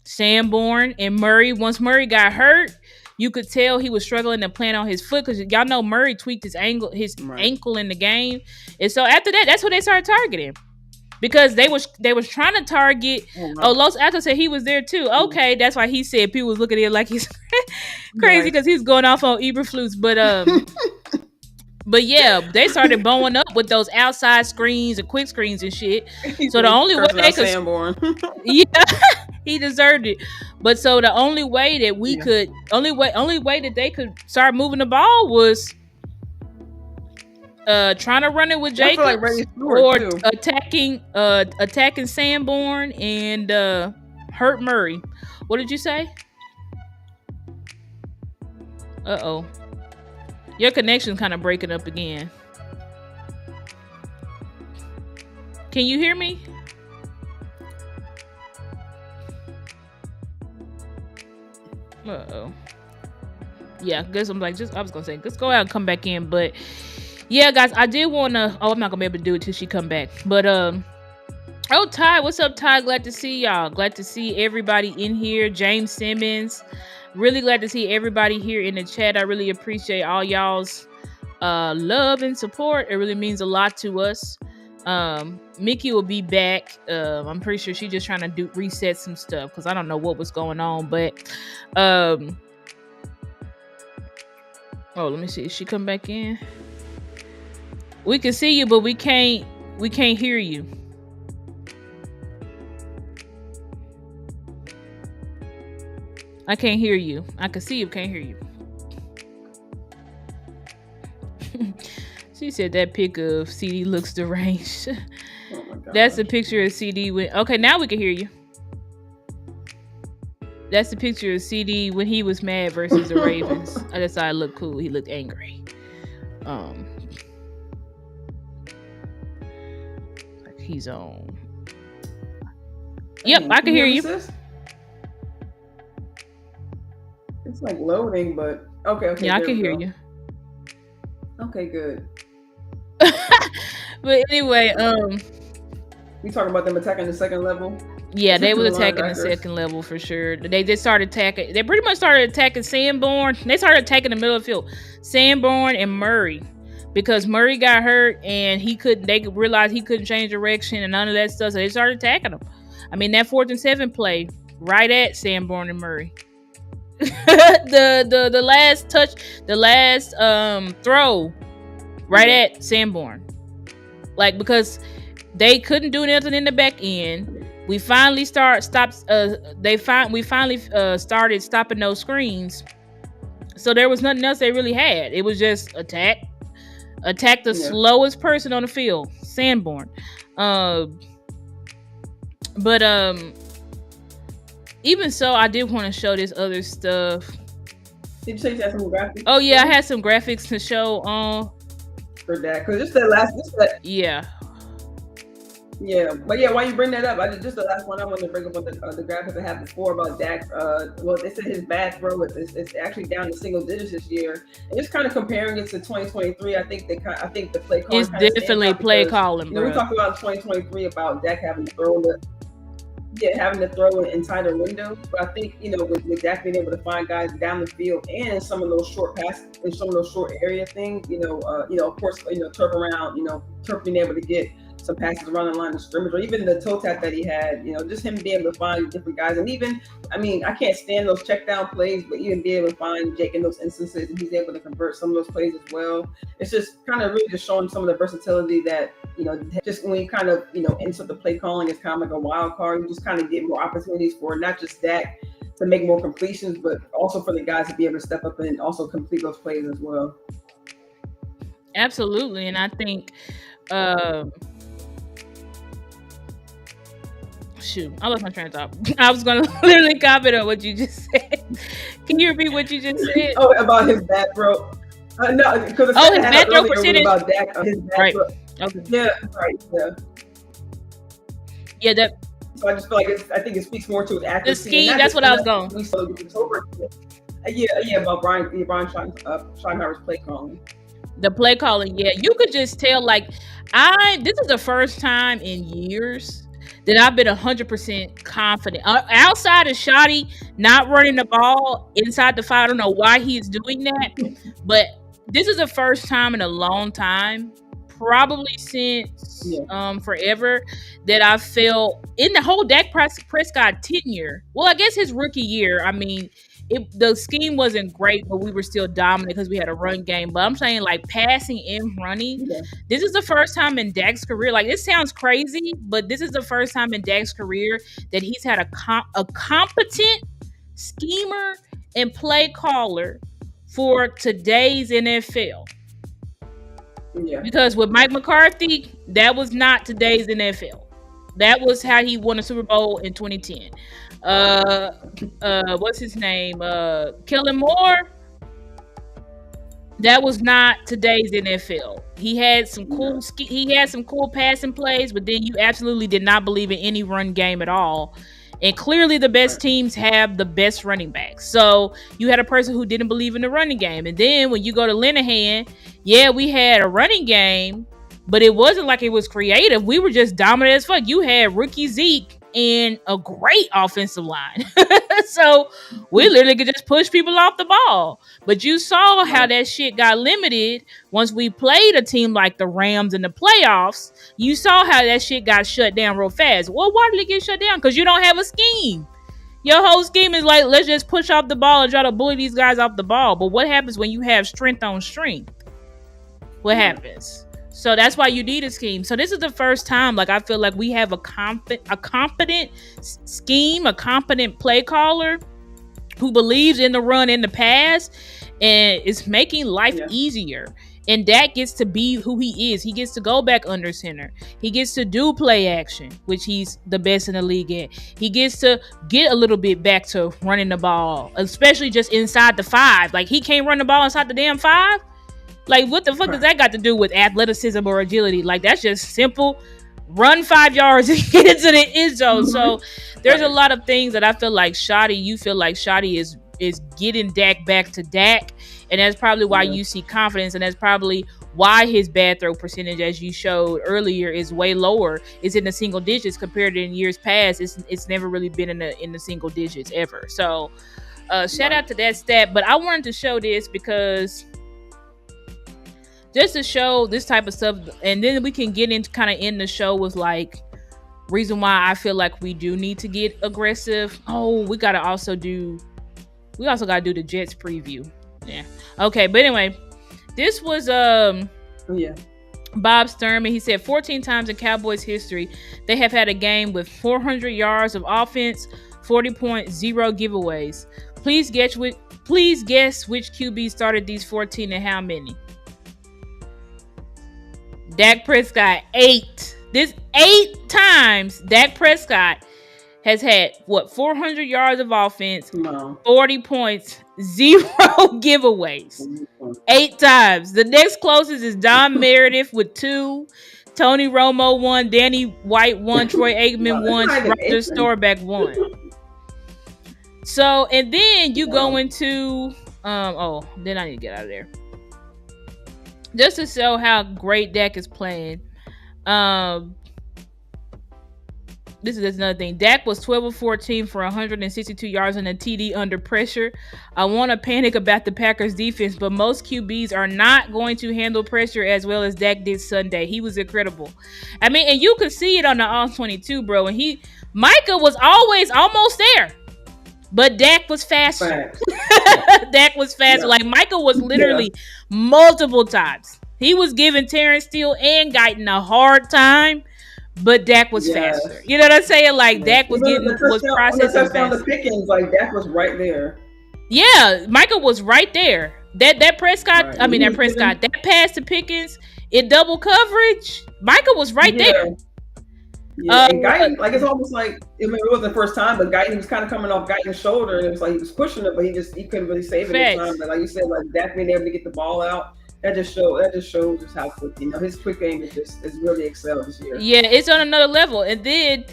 Sanborn and Murray. Once Murray got hurt, you could tell he was struggling to plant on his foot because y'all know Murray tweaked his ankle in the game, and so after that, that's what they started targeting because they was trying to target. Los Altos said he was there too. Okay, that's why he said people was looking at it like he's crazy because he's going off on Eberflus, but yeah, they started bowing up with those outside screens and quick screens and shit. So the only way they could, he deserved it. But so the only way that we could, only way that they could start moving the ball was trying to run it with Jacobs or attacking Sanborn and hurt Murray. What did you say? Uh-oh. Your connection's kind of breaking up again. Can you hear me? Uh-oh. Yeah, guess I'm like, I was gonna say, let's go out and come back in. But yeah, guys, I did wanna, I'm not gonna be able to do it till she come back. But Ty, what's up, Ty? Glad to see y'all. Glad to see everybody in here. James Simmons. Really glad to see everybody here in the chat. I really appreciate all y'all's love and support. It really means a lot to us. Mickey will be back. I'm pretty sure she's just trying to reset some stuff because I don't know what was going on. But let me see. Is she come back in? We can see you, but we can't hear you. I can't hear you. I can see you, can't hear you. She said that pic of CeeDee looks deranged. Oh my God. That's the picture of CeeDee when. Okay, now we can hear you. That's the picture of CeeDee when he was mad versus the Ravens. I just thought it looked cool. He looked angry. Like he's on. Yep, I can hear you. Sis? It's like loading, but okay. Yeah, I can hear you. Okay, good. But anyway, we talking about them attacking the second level? Yeah, they were attacking the second level for sure. They just started attacking. They pretty much started attacking Sanborn. They started attacking the middle of the field, Sanborn and Murray, because Murray got hurt and they realized he couldn't change direction and none of that stuff. So they started attacking him. I mean, that 4th and 7 play right at Sanborn and Murray. the last throw right at Sanborn, like because they couldn't do nothing in the back end. We finally started stopping those screens, so there was nothing else they really had. It was just attack the slowest person on the field, Sanborn. Even so, I did want to show this other stuff. Did you say you had some graphics? Oh yeah, I had some graphics to show for that, because just that last. Yeah. Yeah, but yeah, why you bring that up? Just the last one I wanted to bring up on the graphics I had before about Dak. Well, they said his bad throw it's actually down to single digits this year, and just kind of comparing it to 2023. I think the play calling is definitely play calling. We talked about 2023 about Dak having to throw it inside the window, but I think with Dak being able to find guys down the field and some of those short passes and some of those short area things, of course, turf around, Turf being able to get some passes around the line of scrimmage, or even the toe tap that he had, just him being able to find different guys. And even, I can't stand those check down plays, but even be able to find Jake in those instances, and he's able to convert some of those plays as well. It's just kind of really just showing some of the versatility that, just when you kind of, insert the play calling is kind of like a wild card, you just kind of get more opportunities for not just Dak to make more completions, but also for the guys to be able to step up and also complete those plays as well. Absolutely. And I think, shoot, I lost my train of thought. I was going to literally comment on what you just said. Can you repeat what you just said? Oh, about his bad throw. No, because his bad throw percentage. about Dak, his bad throw. Okay. Yeah, right. Yeah. Yeah, that So I just feel like I think it speaks more to his accuracy. the scheme. That's what I was going. We saw it's over. Yeah, about Brian Schottenheimer's play calling. The play calling, yeah, you could just tell. Like, this is the first time in years that I've been 100% confident. Outside of Shoddy not running the ball inside the 5, I don't know why he's doing that, but this is the first time in a long time, probably since forever, that I felt in the whole Dak Prescott tenure. Well, I guess his rookie year. I mean, the scheme wasn't great, but we were still dominant because we had a run game. But I'm saying, like, passing and running, this is the first time in Dak's career. Like, it sounds crazy, but this is the first time in Dak's career that he's had a competent schemer and play caller for today's NFL. Yeah. Because with Mike McCarthy, that was not today's NFL. That was how he won a Super Bowl in 2010. What's his name? Kellen Moore. That was not today's NFL. He had some cool passing plays, but then you absolutely did not believe in any run game at all. And clearly the best teams have the best running backs. So you had a person who didn't believe in the running game. And then when you go to Linehan, yeah, we had a running game, but it wasn't like it was creative. We were just dominant as fuck. You had rookie Zeke and a great offensive line. So we literally could just push people off the ball. But you saw how that shit got limited once we played a team like the Rams in the playoffs. You saw how that shit got shut down real fast. Well, why did it get shut down? Because you don't have a scheme. Your whole scheme is like, let's just push off the ball and try to bully these guys off the ball. But what happens when you have strength on strength? What happens? So that's why you need a scheme. So this is the first time, like, I feel like we have a competent scheme, a competent play caller who believes in the run and the pass, and it's making life easier. And Dak gets to be who he is. He gets to go back under center. He gets to do play action, which he's the best in the league at. He gets to get a little bit back to running the ball, especially just inside the 5. Like, he can't run the ball inside the damn 5. Like, what the fuck does that got to do with athleticism or agility? Like, that's just simple. Run 5 yards and get into the end zone. So there's a lot of things that I feel like you feel like Shoddy is getting Dak back to Dak. And that's probably why you see confidence. And that's probably why his bad throw percentage, as you showed earlier, is way lower. It's in the single digits compared to in years past. It's never really been in the single digits ever. So shout out to that stat. But I wanted to show this because just to show this type of stuff, and then we can get into kind of end the show with like reason why I feel like we do need to get aggressive. Oh, we also got to do the Jets preview. Yeah. Okay, but anyway, this was Bob Sturman. He said 14 times in Cowboys history they have had a game with 400 yards of offense, 40.0 giveaways. Please guess which QB started these 14 and how many? Dak Prescott, 8. This 8 times Dak Prescott has had 400 yards of offense, 40 points, 0 giveaways. 8 times. The next closest is Don Meredith with 2. Tony Romo 1, Danny White 1, Troy Aikman 1, Roger Staubach 1. So, and then you go into then I need to get out of there. Just to show how great Dak is playing. This is another thing. Dak was 12 of 14 for 162 yards and a TD under pressure. I want to panic about the Packers defense, but most QBs are not going to handle pressure as well as Dak did Sunday. He was incredible. I mean, and you could see it on the All-22, bro. And Micah was always almost there. But Dak was faster. Dak was faster. Like, Michael was literally multiple times. He was giving Terrence Steele and Guyton a hard time, but Dak was faster. You know what I'm saying? Like, Dak was processing faster. The Pickens, like, Dak was right there. Yeah, Michael was right there. That Prescott, that pass to Pickens in double coverage, Michael was right there. Yeah, and Guyton, like, it's almost like, it wasn't the first time, but Guyton was kind of coming off Guyton's shoulder, and it was like he was pushing it, but he couldn't really save it in time. But like you said, like, Dak being able to get the ball out, that just shows just how quick, his quick game is really excelled this year. Yeah, it's on another level. And then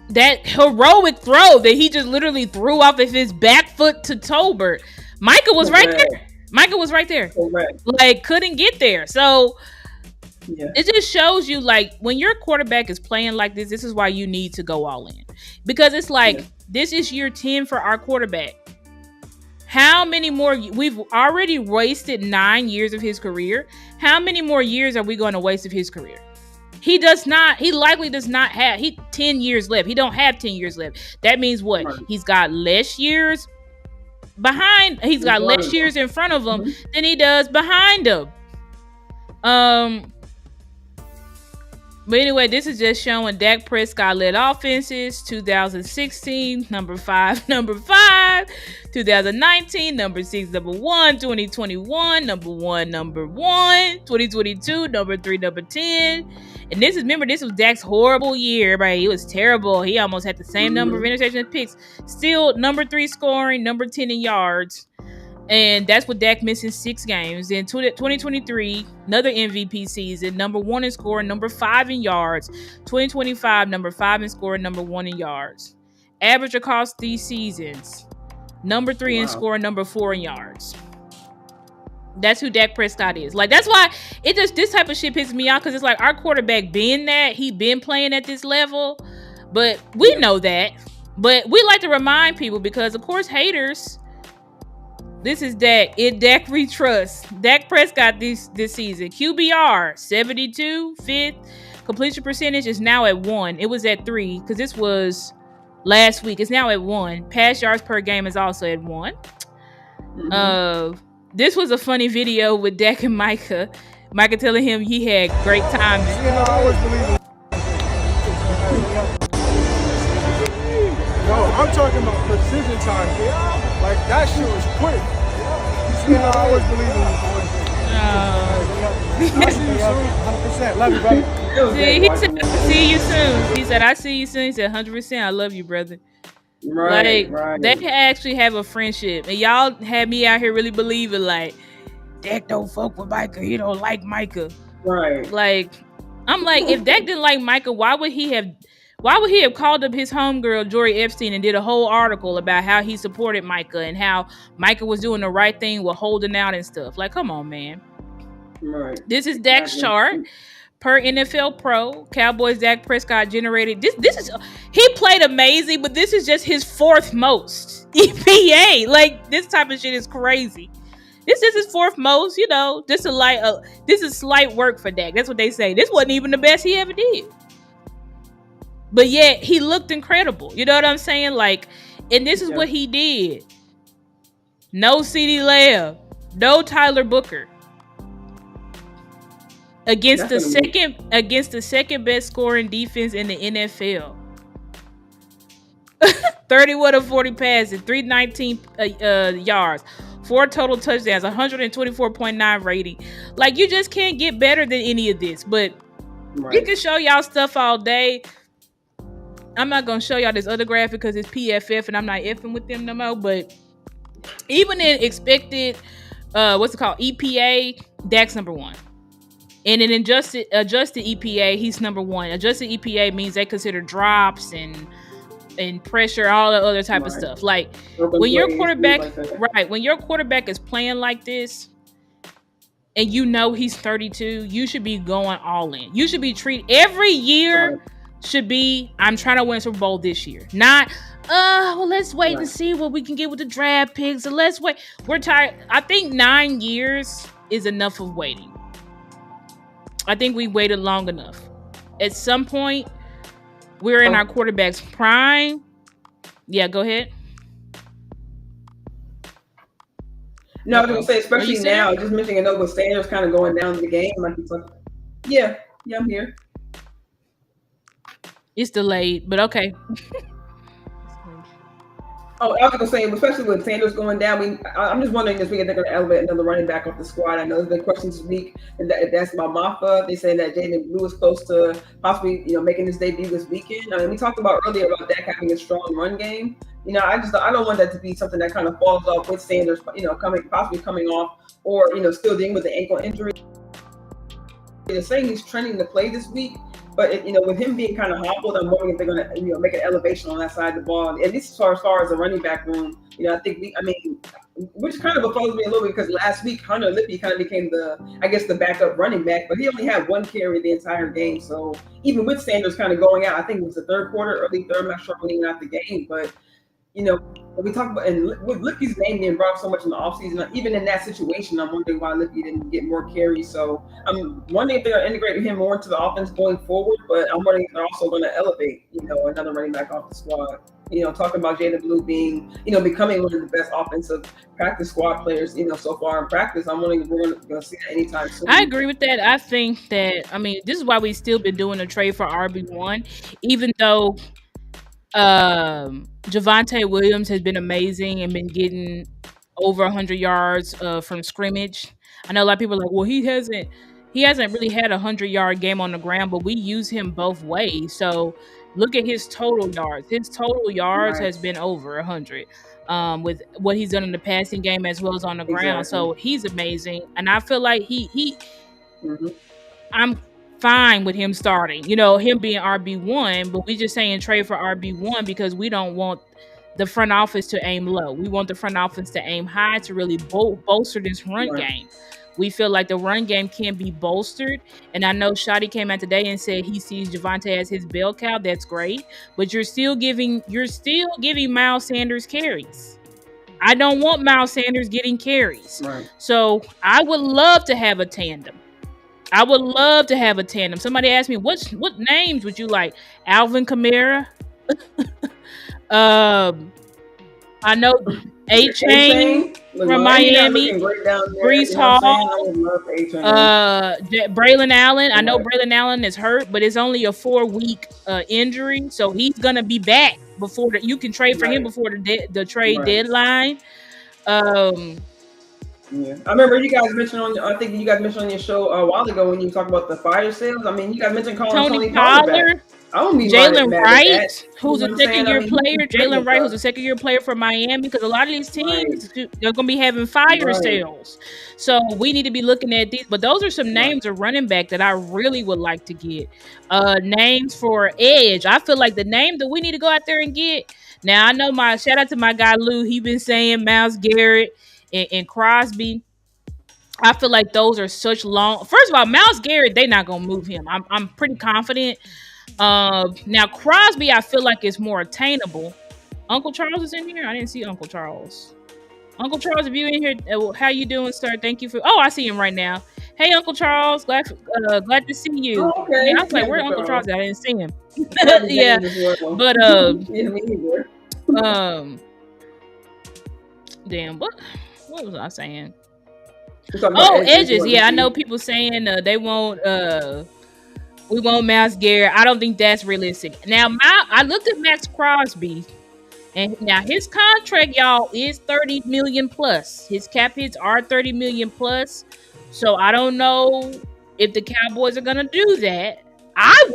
that heroic throw that he just literally threw off of his back foot to Tolbert. Micah was right there. Micah was right there. Correct. Like, couldn't get there. So yeah. It just shows you, like, when your quarterback is playing like this is why you need to go all in. Because it's like, this is year 10 for our quarterback. How many more? We've already wasted 9 years of his career. How many more years are we going to waste of his career? He likely does not have 10 years left. He don't have 10 years left. That means what? Right. He's got less years behind. He's got less years in front of him than he does behind him. But anyway, this is just showing Dak Prescott led offenses. 2016, number 5. 2019, number 6, number 1. 2021, number 1. 2022, number 3, number 10. And this was Dak's horrible year, right? He was terrible. He almost had the same number of interceptions and picks. Still number 3 scoring, number 10 in yards. And that's what Dak missed in 6 games. In 2023, another MVP season, number 1 in scoring, number 5 in yards. 2025, number 5 in scoring, number 1 in yards. Average across these seasons, number 3 in scoring, number 4 in yards. That's who Dak Prescott is. Like, that's why this type of shit pisses me off, because it's like our quarterback being that, he been playing at this level, but we know that. But we like to remind people because, of course, haters. This is Dak. Dak we trust. Dak Prescott this season. QBR 72, 5th. Completion percentage is now at 1. It was at 3 because this was last week. It's now at 1. Pass yards per game is also at 1. This was a funny video with Dak and Micah. Micah telling him he had great timing. No, I'm talking about precision timing. Like, that shit was quick. You know, I always believe in you, boys. I see you soon. 100%. Love you, brother. He said, see you soon. He said, I see you soon. He said, 100%. I love you, brother. Right. They actually have a friendship. And y'all had me out here really believing, like, Dak don't fuck with Micah. He don't like Micah. Right. Like, I'm like, if Dak didn't like Micah, why would he have called up his homegirl, Jory Epstein, and did a whole article about how he supported Micah and how Micah was doing the right thing with holding out and stuff? Like, come on, man. Right. This is Dak's chart. Per NFL Pro, Cowboys Dak Prescott generated. This is, he played amazing, but this is just his 4th most EPA. Like, this type of shit is crazy. This is his 4th most, this is slight work for Dak. That's what they say. This wasn't even the best he ever did. But yet, he looked incredible. You know what I'm saying? Like, and this is what he did. No CeeDee Lamb. No Tyler Booker. Against the second best scoring defense in the NFL. 31 of 40 passes, 319 yards, 4 total touchdowns, 124.9 rating. Like, you just can't get better than any of this. But we can show y'all stuff all day. I'm not going to show y'all this other graphic because it's PFF and I'm not effing with them no more. But even in expected, EPA, Dak's number 1. And in adjusted EPA, he's number 1. Adjusted EPA means they consider drops and pressure, all the other type of stuff. Like, when your quarterback, when your quarterback is playing like this, and he's 32, you should be going all in. You should be every year should be, I'm trying to win a Super Bowl this year. Not, let's wait and see what we can get with the draft picks. So let's wait. We're tired. I think 9 years is enough of waiting. I think we waited long enough. At some point, we're in our quarterback's prime. Yeah, go ahead. No, I was gonna say, especially now, just mentioning with Sanders kind of going down the game, like he's like, yeah, I'm here. It's delayed, but okay. Oh, I was gonna say, especially with Sanders going down, I'm just wondering this week if they're gonna elevate another running back off the squad. I know there's been questions this week, and that's about Maffa. They say that Jaden Blue is close to possibly, making his debut this weekend. I mean, we talked about earlier about Dak having a strong run game. I don't want that to be something that kind of falls off with Sanders, possibly coming off, or still dealing with the ankle injury. They're saying he's trending to play this week. But with him being kind of hobbled, I'm wondering if they're going to make an elevation on that side of the ball. At least as far as the running back room, I think which kind of bothers me a little bit because last week Hunter Lippy kind of became the backup running back, but he only had one carry the entire game. So even with Sanders kind of going out, I think it was the third quarter, early third. I'm not sure when he got the game, but we talk about, and with Lippy's name being brought up so much in the offseason, even in that situation, I'm wondering why Lippy didn't get more carries. So I'm wondering if they're going to integrate him more into the offense going forward, but I'm wondering if they're also going to elevate, another running back off the squad. Talking about Jaden Blue being, becoming one of the best offensive practice squad players, so far in practice. I'm wondering if we're going to see that anytime soon. I agree with that. I think that, this is why we still been doing a trade for RB1, even though Javonte Williams has been amazing and been getting over 100 yards from scrimmage. I know a lot of people are like, well, he hasn't really had a 100-yard game on the ground, but we use him both ways. So look at his total yards. His total yards has been over 100 with what he's done in the passing game as well as on the ground. So he's amazing, and I feel like I'm fine with him starting, him being RB1, but we just saying trade for RB1 because we don't want the front office to aim low. We want the front office to aim high to really bolster this run game. We feel like the run game can be bolstered. And I know Shotty came out today and said he sees Javonte as his bell cow. That's great. But you're still giving Miles Sanders carries. I don't want Miles Sanders getting carries. Right. So I would love to have a tandem. Somebody asked me, what names would you like? Alvin Kamara. I know A-Chain from Miami. Brees Hall. Braylon Allen. I know Braylon Allen is hurt, but it's only a 4-week injury, so he's gonna be back before you can trade for him before the trade deadline. Yeah, I remember you guys mentioned on your show a while ago when you talked about the fire sales. You guys mentioned calling Tony Pollard. Jalen Wright, who's a second-year player. Jalen Wright, who's a second-year player for Miami, because a lot of these teams they're going to be having fire sales. So we need to be looking at these. But those are some names of running back that I really would like to get. Names for edge. I feel like the name that we need to go out there and get. Now I know shout out to my guy Lou. He been saying Myles Garrett and Crosby. I feel like those are such long. First of all, Myles Garrett, they're not gonna move him. I'm pretty confident. Now Crosby, I feel like it's more attainable. Uncle Charles is in here. I didn't see Uncle Charles. Uncle Charles, if you in here, how you doing, sir? Thank you for. Oh, I see him right now. Hey, Uncle Charles, glad to see you. Oh, okay. Yeah, I was like, where's Uncle Charles? I didn't see him. Yeah, but damn, what was I saying? Edges. Yeah, I know people saying they won't. We won't Myles Garrett. I don't think that's realistic. Now, I looked at Max Crosby, and now his contract, y'all, is $30 million plus. His cap hits are $30 million plus. So I don't know if the Cowboys are gonna do that. I'd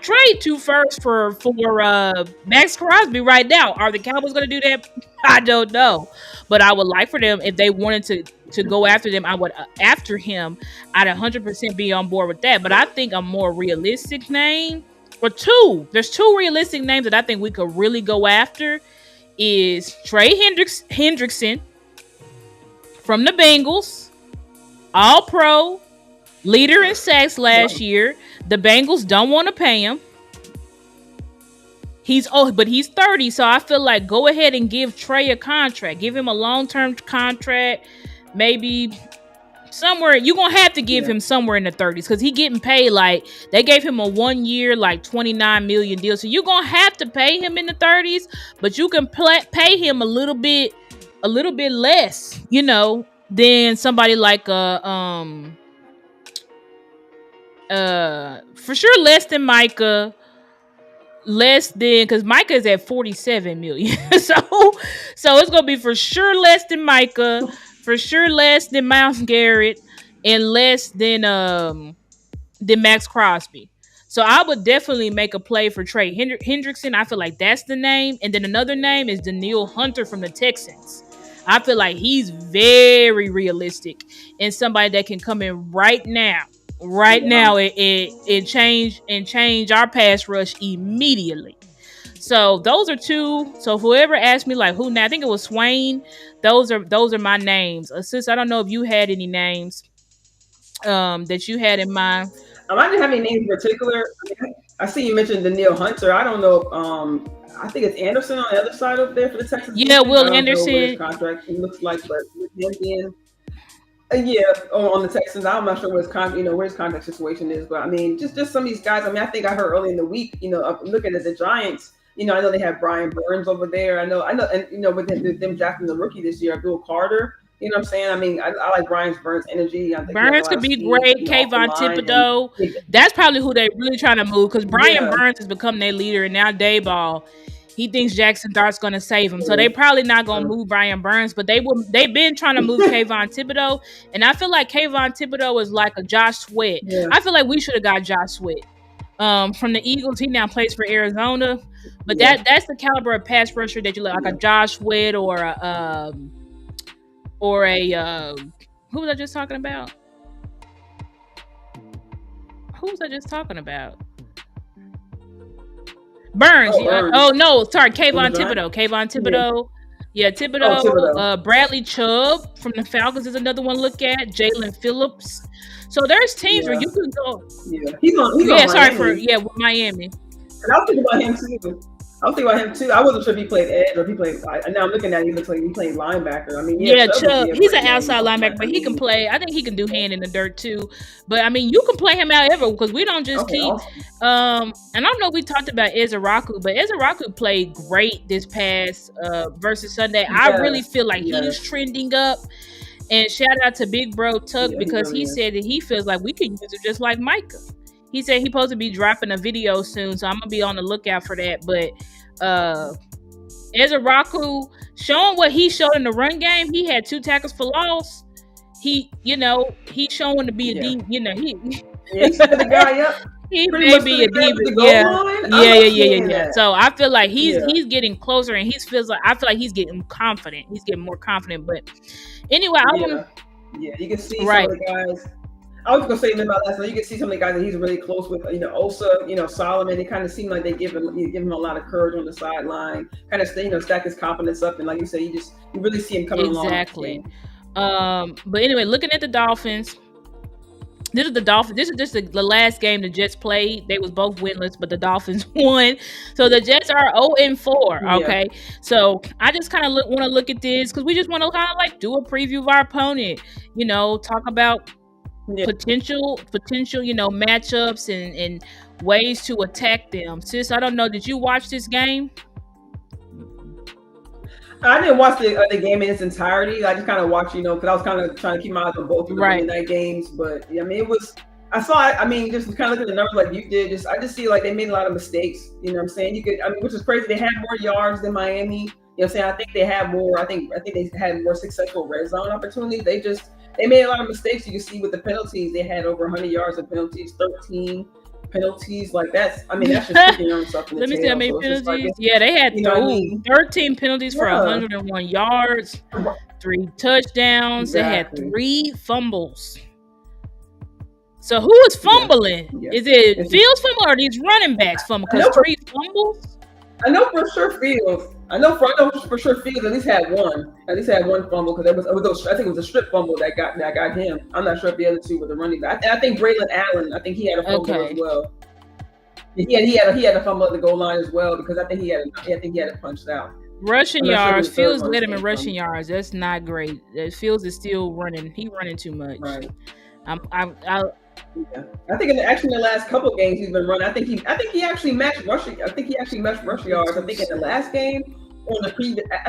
trade 2 firsts for Max Crosby right now. Are the Cowboys gonna do that? I don't know, but I would like for them, if they wanted to go after them, I'd 100% be on board with that. But I think a more realistic name, there's 2 realistic names that I think we could really go after, is Trey Hendrickson from the Bengals, all pro, leader in sacks last year. The Bengals don't want to pay him. But he's 30, so I feel like go ahead and give Trey a contract. Give him a long-term contract, maybe somewhere. You're going to have to give him somewhere in the 30s because he getting paid like they gave him a 1-year, like $29 million deal. So you're going to have to pay him in the 30s, but you can pay him a little bit less, than somebody like for sure less than Micah. less than, because Micah is at 47 million. so it's gonna be for sure less than Micah, for sure less than Myles Garrett, and less than Max Crosby. So I would definitely make a play for Trey Hendrickson. I feel like that's the name. And then another name is Danielle Hunter from the Texans. I feel like he's very realistic and somebody that can come in right now and change our pass rush immediately. So those are two. So whoever asked me like who now, I think it was Swain. Those are my names. Sis, I don't know if you had any names that you had in mind. I didn't have any names in particular. I see you mentioned Danielle Hunter. I don't know. I think it's Anderson on the other side up there for the Texans. Yeah, Will Anderson. His contract it looks like, but with him being on the Texans, I'm not sure what his where his contract situation is. But I mean, just some of these guys. I mean, I think I heard early in the week. Looking at the Giants. I know they have Brian Burns over there. I know, and with them drafting the rookie this year, Abdul Carter. You know what I'm saying? I mean, I like Brian Burns' energy. I think Burns could be great. Kayvon Thibodeau. That's probably who they're really trying to move because Brian Burns has become their leader, and now Dayball, he thinks Jackson Dart's going to save him. So they probably not going to move Brian Burns, but they've been trying to move Kayvon Thibodeau, and I feel like Kayvon Thibodeau is like a Josh Sweat. Yeah. I feel like we should have got Josh Sweat from the Eagles. He now plays for Arizona, but that's the caliber of pass rusher that you like a Josh Sweat or a who was I just talking about? Burns. Kayvon Thibodeau. Kayvon Thibodeau. Yeah, Thibodeau. Bradley Chubb from the Falcons is another one to look at. Jalen Phillips. So there's teams where you can go. Yeah, he's on Miami. With Miami. And I was thinking about him too. I wasn't sure if he played edge or if he played. Now I'm looking at him. He looks like he played linebacker. I mean, Chubb. He's an outside linebacker, but he can play. I think he can do hand in the dirt too. But I mean, you can play him out ever because we don't just keep. Awesome. And I don't know if we talked about Ezeraku, but Ezeraku played great this past versus Sunday. Yeah. I really feel like he's trending up. And shout out to Big Bro Tuck because he said that he feels like we can use it just like Micah. He said he's supposed to be dropping a video soon, so I'm gonna be on the lookout for that. But Ezeraku showing what he showed in the run game, he had 2 tackles for loss. He's showing to be a deep. He's the guy up. He may be a diva. Yeah. So I feel like he's getting closer, and I feel like he's getting confident. He's getting more confident. But anyway, you can see some of the guys. I was gonna say about that. So you can see some of the guys that he's really close with. Osa, Solomon. They kind of seem like they give him a lot of courage on the sideline. Kind of stack his confidence up, and like you said, you really see him coming along. Exactly. But anyway, looking at the Dolphins. This is the Dolphins. This is just the last game the Jets played. They was both winless, but the Dolphins won. So the Jets are 0-4. Okay, so I just kind of want to look at this because we just want to kind of like do a preview of our opponent. Talk about potential, matchups and ways to attack them. Sis, I don't know. Did you watch this game? I didn't watch the game in its entirety. I just kind of watched, because I was kind of trying to keep my eyes on both of the Monday night games. But I mean, I saw it. I mean, just kind of look at the numbers like you did. I just see like they made a lot of mistakes. You know what I'm saying? Which is crazy. They had more yards than Miami. You know what I'm saying? I think they had more. I think they had more successful red zone opportunities. They made a lot of mistakes. You can see with the penalties, they had over 100 yards of penalties, 13 penalties. Like that's just sticking your own stuff in the Let me see how many penalties. They had 13 penalties for 101 yards, 3 touchdowns. Exactly. They had 3 fumbles. So who is fumbling? Yeah. Is it Fields fumbling or these running backs fumbling? Because 3 fumbles? I know for sure Fields. I know for sure Fields at least had one. At least had one fumble because I think it was a strip fumble that got him. I'm not sure if the other 2 were the running back. I think Braylon Allen. I think he had a fumble as well. He had a fumble at the goal line as well because I think he had it punched out. Rushing yards. Fields led him in rushing yards. That's not great. Fields is still running. He running too much. Right. I think in the last couple of games he's been running. I think he actually matched rushing. I think he actually matched rushing yards. I think in the last game I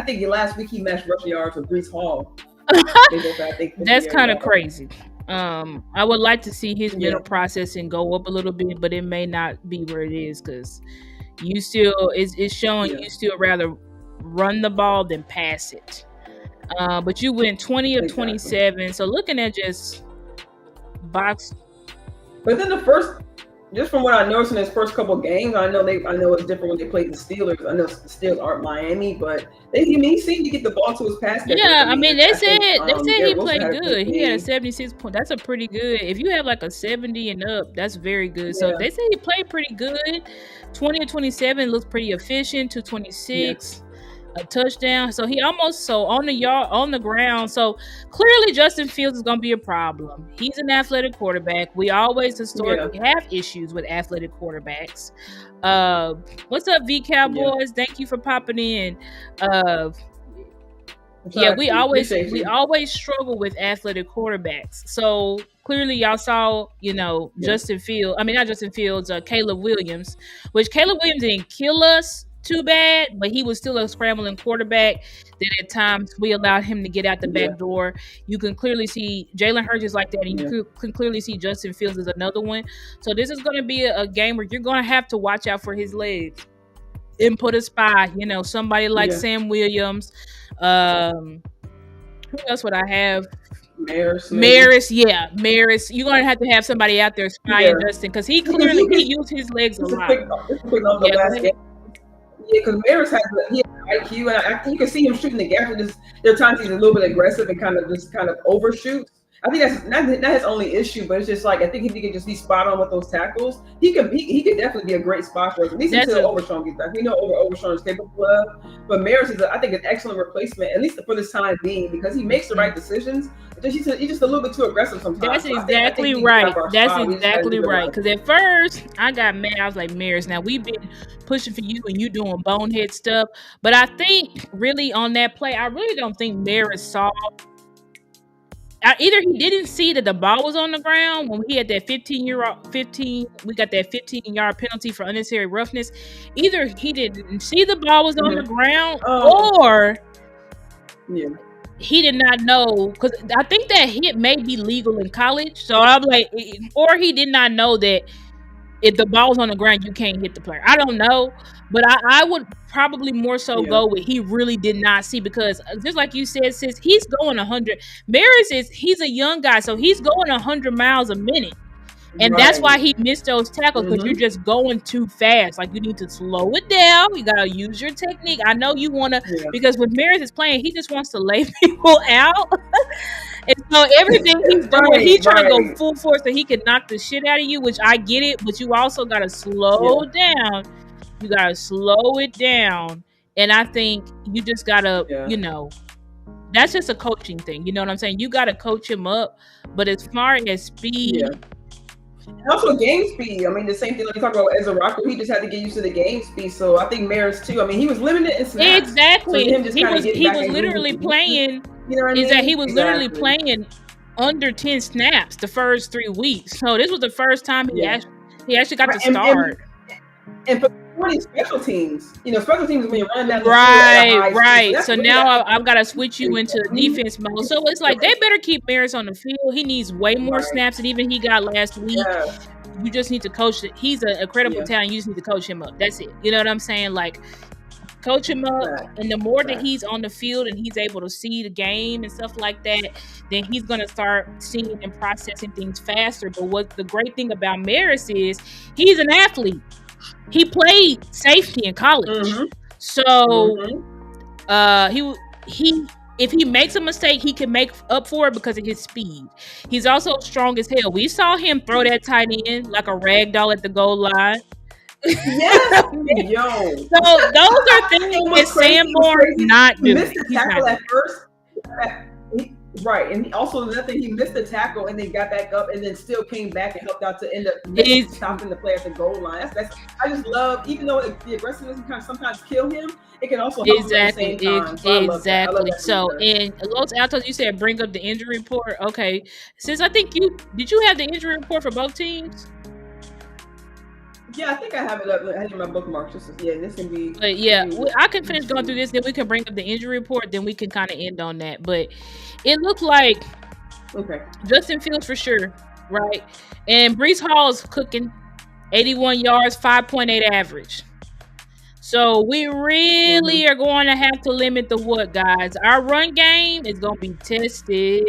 think last week he matched rushing yards with Breece Hall. That's kind of crazy. I would like to see his mental processing go up a little bit, but it may not be where it is because You still it's showing you still rather run the ball than pass it. But you went 20 of 27. So looking at just box. But then just from what I noticed in his first couple of games, I know it's different when they played the Steelers. I know the Steelers aren't Miami, but he seemed to get the ball to his pass catcher. Yeah, I mean they said he played good. He had a 76 point. That's a pretty good. If you have like a 70 and up, that's very good. So they say he played pretty good. 20 of 27 looks pretty efficient. 226. A touchdown. So he almost on the ground. So clearly Justin Fields is going to be a problem. He's an athletic quarterback. We always historically have issues with athletic quarterbacks. What's up, V Cowboys? Thank you for popping in. We always struggle with athletic quarterbacks. So clearly y'all saw, Justin Fields. I mean, not Justin Fields, Caleb Williams, which Caleb Williams didn't kill us too bad, but he was still a scrambling quarterback that at times we allowed him to get out the back door. You can clearly see Jalen Hurts is like that, and you can clearly see Justin Fields is another one. So this is going to be a game where you're going to have to watch out for his legs and put a spy, somebody like Sam Williams. Who else would I have? Maris. Maris. You're going to have somebody out there spying Justin, because he used his legs a lot. Yeah, because Maris has IQ, and I think you can see him shooting the gap. There are times he's a little bit aggressive and kind of overshoots. I think that's not his only issue, but it's just like I think if he could just be spot on with those tackles, he could definitely be a great spot for us. At least until Overshawn gets back. We know Overshawn is capable of, but Maris is I think an excellent replacement, at least for this time being, because he makes the right decisions. He's just a little bit too aggressive sometimes. That's exactly right. That's exactly right. Because at first I got mad. I was like, Maris, now we've been pushing for you and you doing bonehead stuff, but I think really on that play, I really don't think Maris saw. Either he didn't see that the ball was on the ground when he had that 15-yard penalty for unnecessary roughness. Either he didn't see the ball was on the ground, or he did not know, because I think that hit may be legal in college. So I'm like, or he did not know that if the ball's on the ground, you can't hit the player. I don't know, but I would probably more so go with he really did not see, because just like you said, sis, he's going 100. Maris he's a young guy, so he's going 100 miles a minute. And that's why he missed those tackles, because you're just going too fast. Like, you need to slow it down. You got to use your technique. I know you want to, because when Maris is playing, he just wants to lay people out. And so everything he's doing, he's trying to go full force so he can knock the shit out of you, which I get it, but you also got to slow down. You got to slow it down. And I think you just got to, that's just a coaching thing. You know what I'm saying? You got to coach him up. But as far as speed. And also game speed. I mean, the same thing like you talk about Ezra Rocco. He just had to get used to the game speed. So I think Maris too. I mean, he was limited in snaps. Exactly. So he was literally playing. You know what I mean? He was literally playing under 10 snaps the first 3 weeks. So this was the first time he actually got to start. And for special teams, special teams when you run that. Right. So now I've got to switch you into defense mode. So it's like they better keep Maris on the field. He needs way more snaps than even he got last week. Yeah. You just need to coach it. He's an incredible talent. You just need to coach him up. That's it. You know what I'm saying? Like, coach him up, and the more that he's on the field and he's able to see the game and stuff like that, then he's going to start seeing and processing things faster. But what the great thing about Maris is he's an athlete. He played safety in college. So he if he makes a mistake, he can make up for it because of his speed. He's also strong as hell. We saw him throw that tight end like a rag doll at the goal line. Yes, yo. So those are things that Sanborn not doing. He missed the tackle at first. Right, and also another thing, he missed the tackle and then got back up and then still came back and helped out to end up stopping the play at the goal line. That's I just love, even though the aggressiveness can sometimes kill him, it can also help him at the same time. So exactly. So in Los Altos, you said bring up the injury report. Okay, since I think did you have the injury report for both teams? Yeah, I think I have it up. I have it in my bookmarks. This can be. But I can finish going through this. Then we can bring up the injury report. Then we can kind of end on that. But it looked like Justin Fields for sure, right? And Breece Hall's cooking, 81 yards, 5.8 average. So we really are going to have to limit the what, guys? Our run game is going to be tested.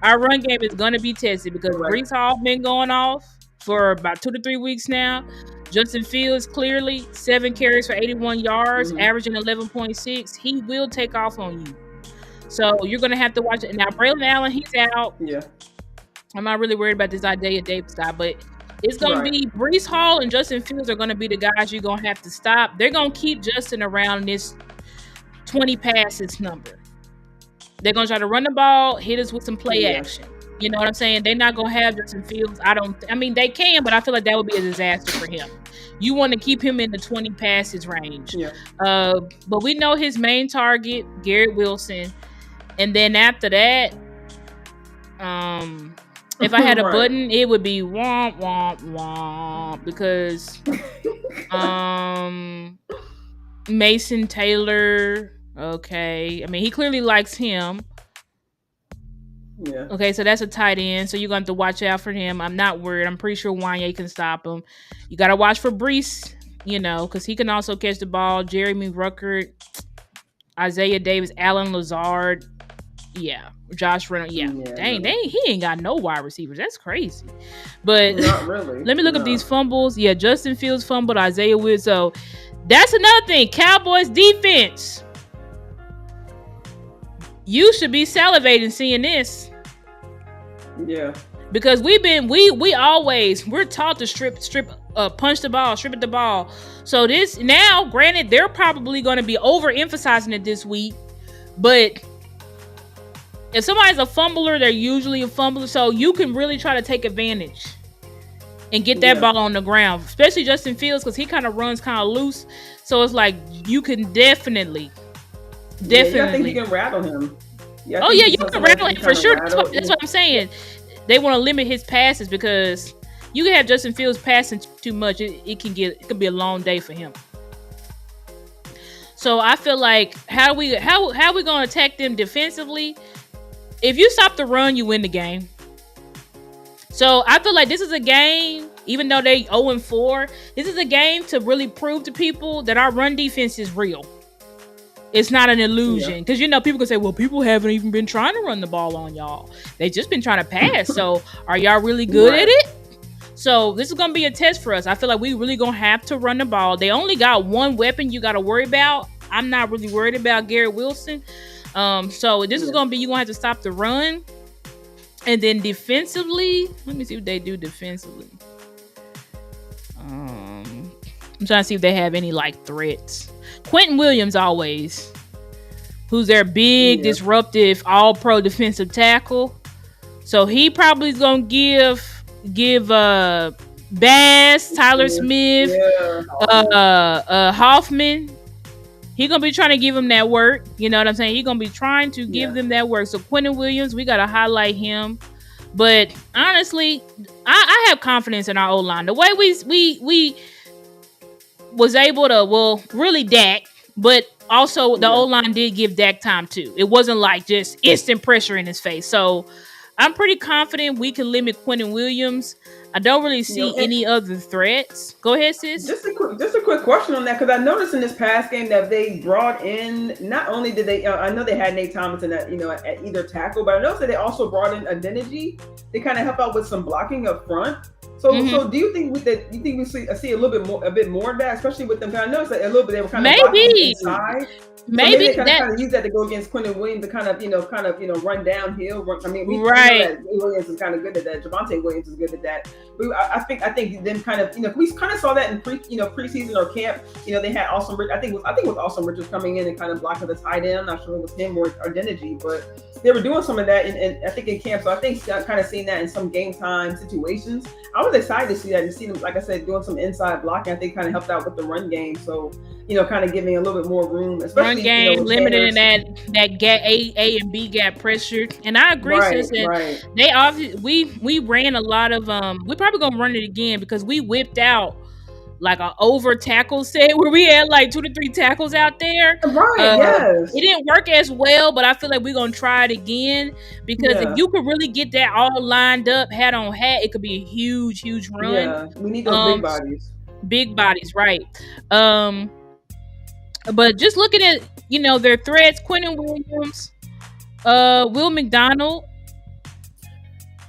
Our run game is going to be tested because Brees Hall been going off for about 2 to 3 weeks now. Justin Fields clearly 7 carries for 81 yards, averaging 11.6. He will take off on you. So you're going to have to watch it. Now, Braylon Allen, he's out. Yeah. I'm not really worried about this Isaiah Davis guy, but it's going to be Brees Hall and Justin Fields are going to be the guys you're going to have to stop. They're going to keep Justin around this 20 passes number. They're going to try to run the ball, hit us with some play action. You know what I'm saying? They're not going to have Justin Fields. I mean, they can, but I feel like that would be a disaster for him. You want to keep him in the 20 passes range. Yeah. But we know his main target, Garrett Wilson. And then after that, if I had a button, it would be womp, womp, womp. Because Mason Taylor, okay. I mean, he clearly likes him. Yeah. Okay, so that's a tight end. So you're going to have to watch out for him. I'm not worried. I'm pretty sure Wanye can stop him. You got to watch for Brees, because he can also catch the ball. Jeremy Ruckert, Isaiah Davis, Alan Lazard. Yeah. Josh Reynolds. Yeah. Dang, he ain't got no wide receivers. That's crazy. But not really. Let me look up these fumbles. Yeah, Justin Fields fumbled, Isaiah Wilson. So that's another thing. Cowboys defense. You should be salivating seeing this. Yeah. Because we're taught to punch the ball, strip at the ball. So this now, granted, they're probably going to be overemphasizing it this week, but if somebody's a fumbler, they're usually a fumbler. So you can really try to take advantage and get that ball on the ground, especially Justin Fields, because he kind of runs kind of loose. So it's like you can definitely. I think you can rattle him. You can rattle him for sure. That's what I'm saying. They want to limit his passes because you can have Justin Fields passing too much. It can be a long day for him. So I feel like how we going to attack them defensively? If you stop the run, you win the game. So I feel like this is a game, even though they 0-4, this is a game to really prove to people that our run defense is real. It's not an illusion. Because, people can say, well, people haven't even been trying to run the ball on y'all. They've just been trying to pass. So are y'all really good at it? So this is going to be a test for us. I feel like we really going to have to run the ball. They only got one weapon you got to worry about. I'm not really worried about Garrett Wilson. So this is going to be, you're going to have to stop the run. And then defensively, let me see what they do defensively. I'm trying to see if they have any threats. Quentin Williams always, who's their big, disruptive, all-pro defensive tackle. So he probably is going to give Bass, Tyler Smith, Hoffman. He's going to be trying to give him that work. You know what I'm saying? He's going to be trying to give them that work. So Quentin Williams, we got to highlight him. But honestly, I have confidence in our O-line. The way we was able to, really Dak, but also the O-line did give Dak time too. It wasn't like just instant pressure in his face. So I'm pretty confident we can limit Quentin Williams. I don't really see any other threats. Go ahead, sis. Just a quick question on that, because I noticed in this past game that they brought in, not only did they, I know they had Nate Thomas at either tackle, but I noticed that they also brought in Adeniji to kind of help out with some blocking up front. So do you think we see a bit more of that, especially with them? Because I noticed that a little bit they were kind of blocking inside. Maybe they kind of use that to go against Quentin Williams to kind of run downhill. I mean, we know that Williams is kind of good at that. Javonte Williams is good at that. But I think them kind of we kind of saw that in preseason or camp. They had Austin. I think it was Austin Richards coming in and kind of blocking the tight end. I'm not sure it was him or Adeniji, but they were doing some of that I think in camp. So I think kind of seeing that in some game time situations. I was excited to see that and see them, like I said, doing some inside blocking. I think kind of helped out with the run game. So kind of giving a little bit more room, especially run game, limiting that gap, A and B gap pressure. And I agree, sis. They obviously we ran a lot of we're probably gonna run it again because we whipped out like an over tackle set where we had like 2 to 3 tackles out there. It didn't work as well, but I feel like we're gonna try it again because if you could really get that all lined up, hat on hat, it could be a huge run. Yeah, we need those big bodies. Big bodies, right? But just looking at their threats, Quentin Williams, Will McDonald.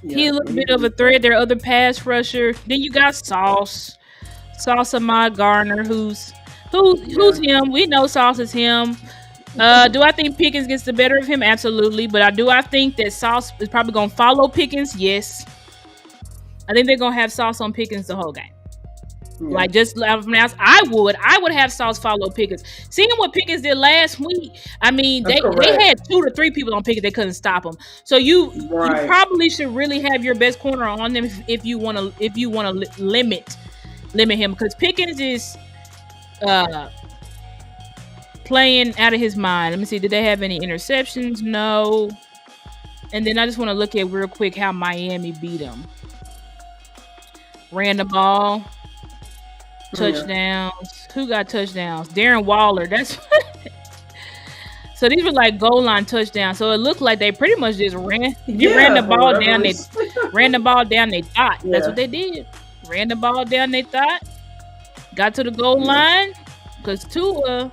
He a little bit of a threat. Their other pass rusher. Then you got Sauce Ahmad Garner, who's him. We know Sauce is him. Do I think Pickens gets the better of him? Absolutely. But I think that Sauce is probably going to follow Pickens. Yes. I think they're going to have Sauce on Pickens the whole game. Yeah. Like just I would have Sauce follow Pickens. Seeing what Pickens did last week, I mean, they had 2 to 3 people on Pickens. They couldn't stop him. So you probably should really have your best corner on them if you want to limit him, because Pickens is playing out of his mind. Let me see. Did they have any interceptions? No. And then I just want to look at real quick how Miami beat them. Ran the ball. Touchdowns. Who got touchdowns? Darren Waller. That's so these were like goal line touchdowns. So it looked like they pretty much just ran the ball down. They ran the ball down their thought. Yeah. That's what they did. Ran the ball down their thought. Got to the goal line because Tua,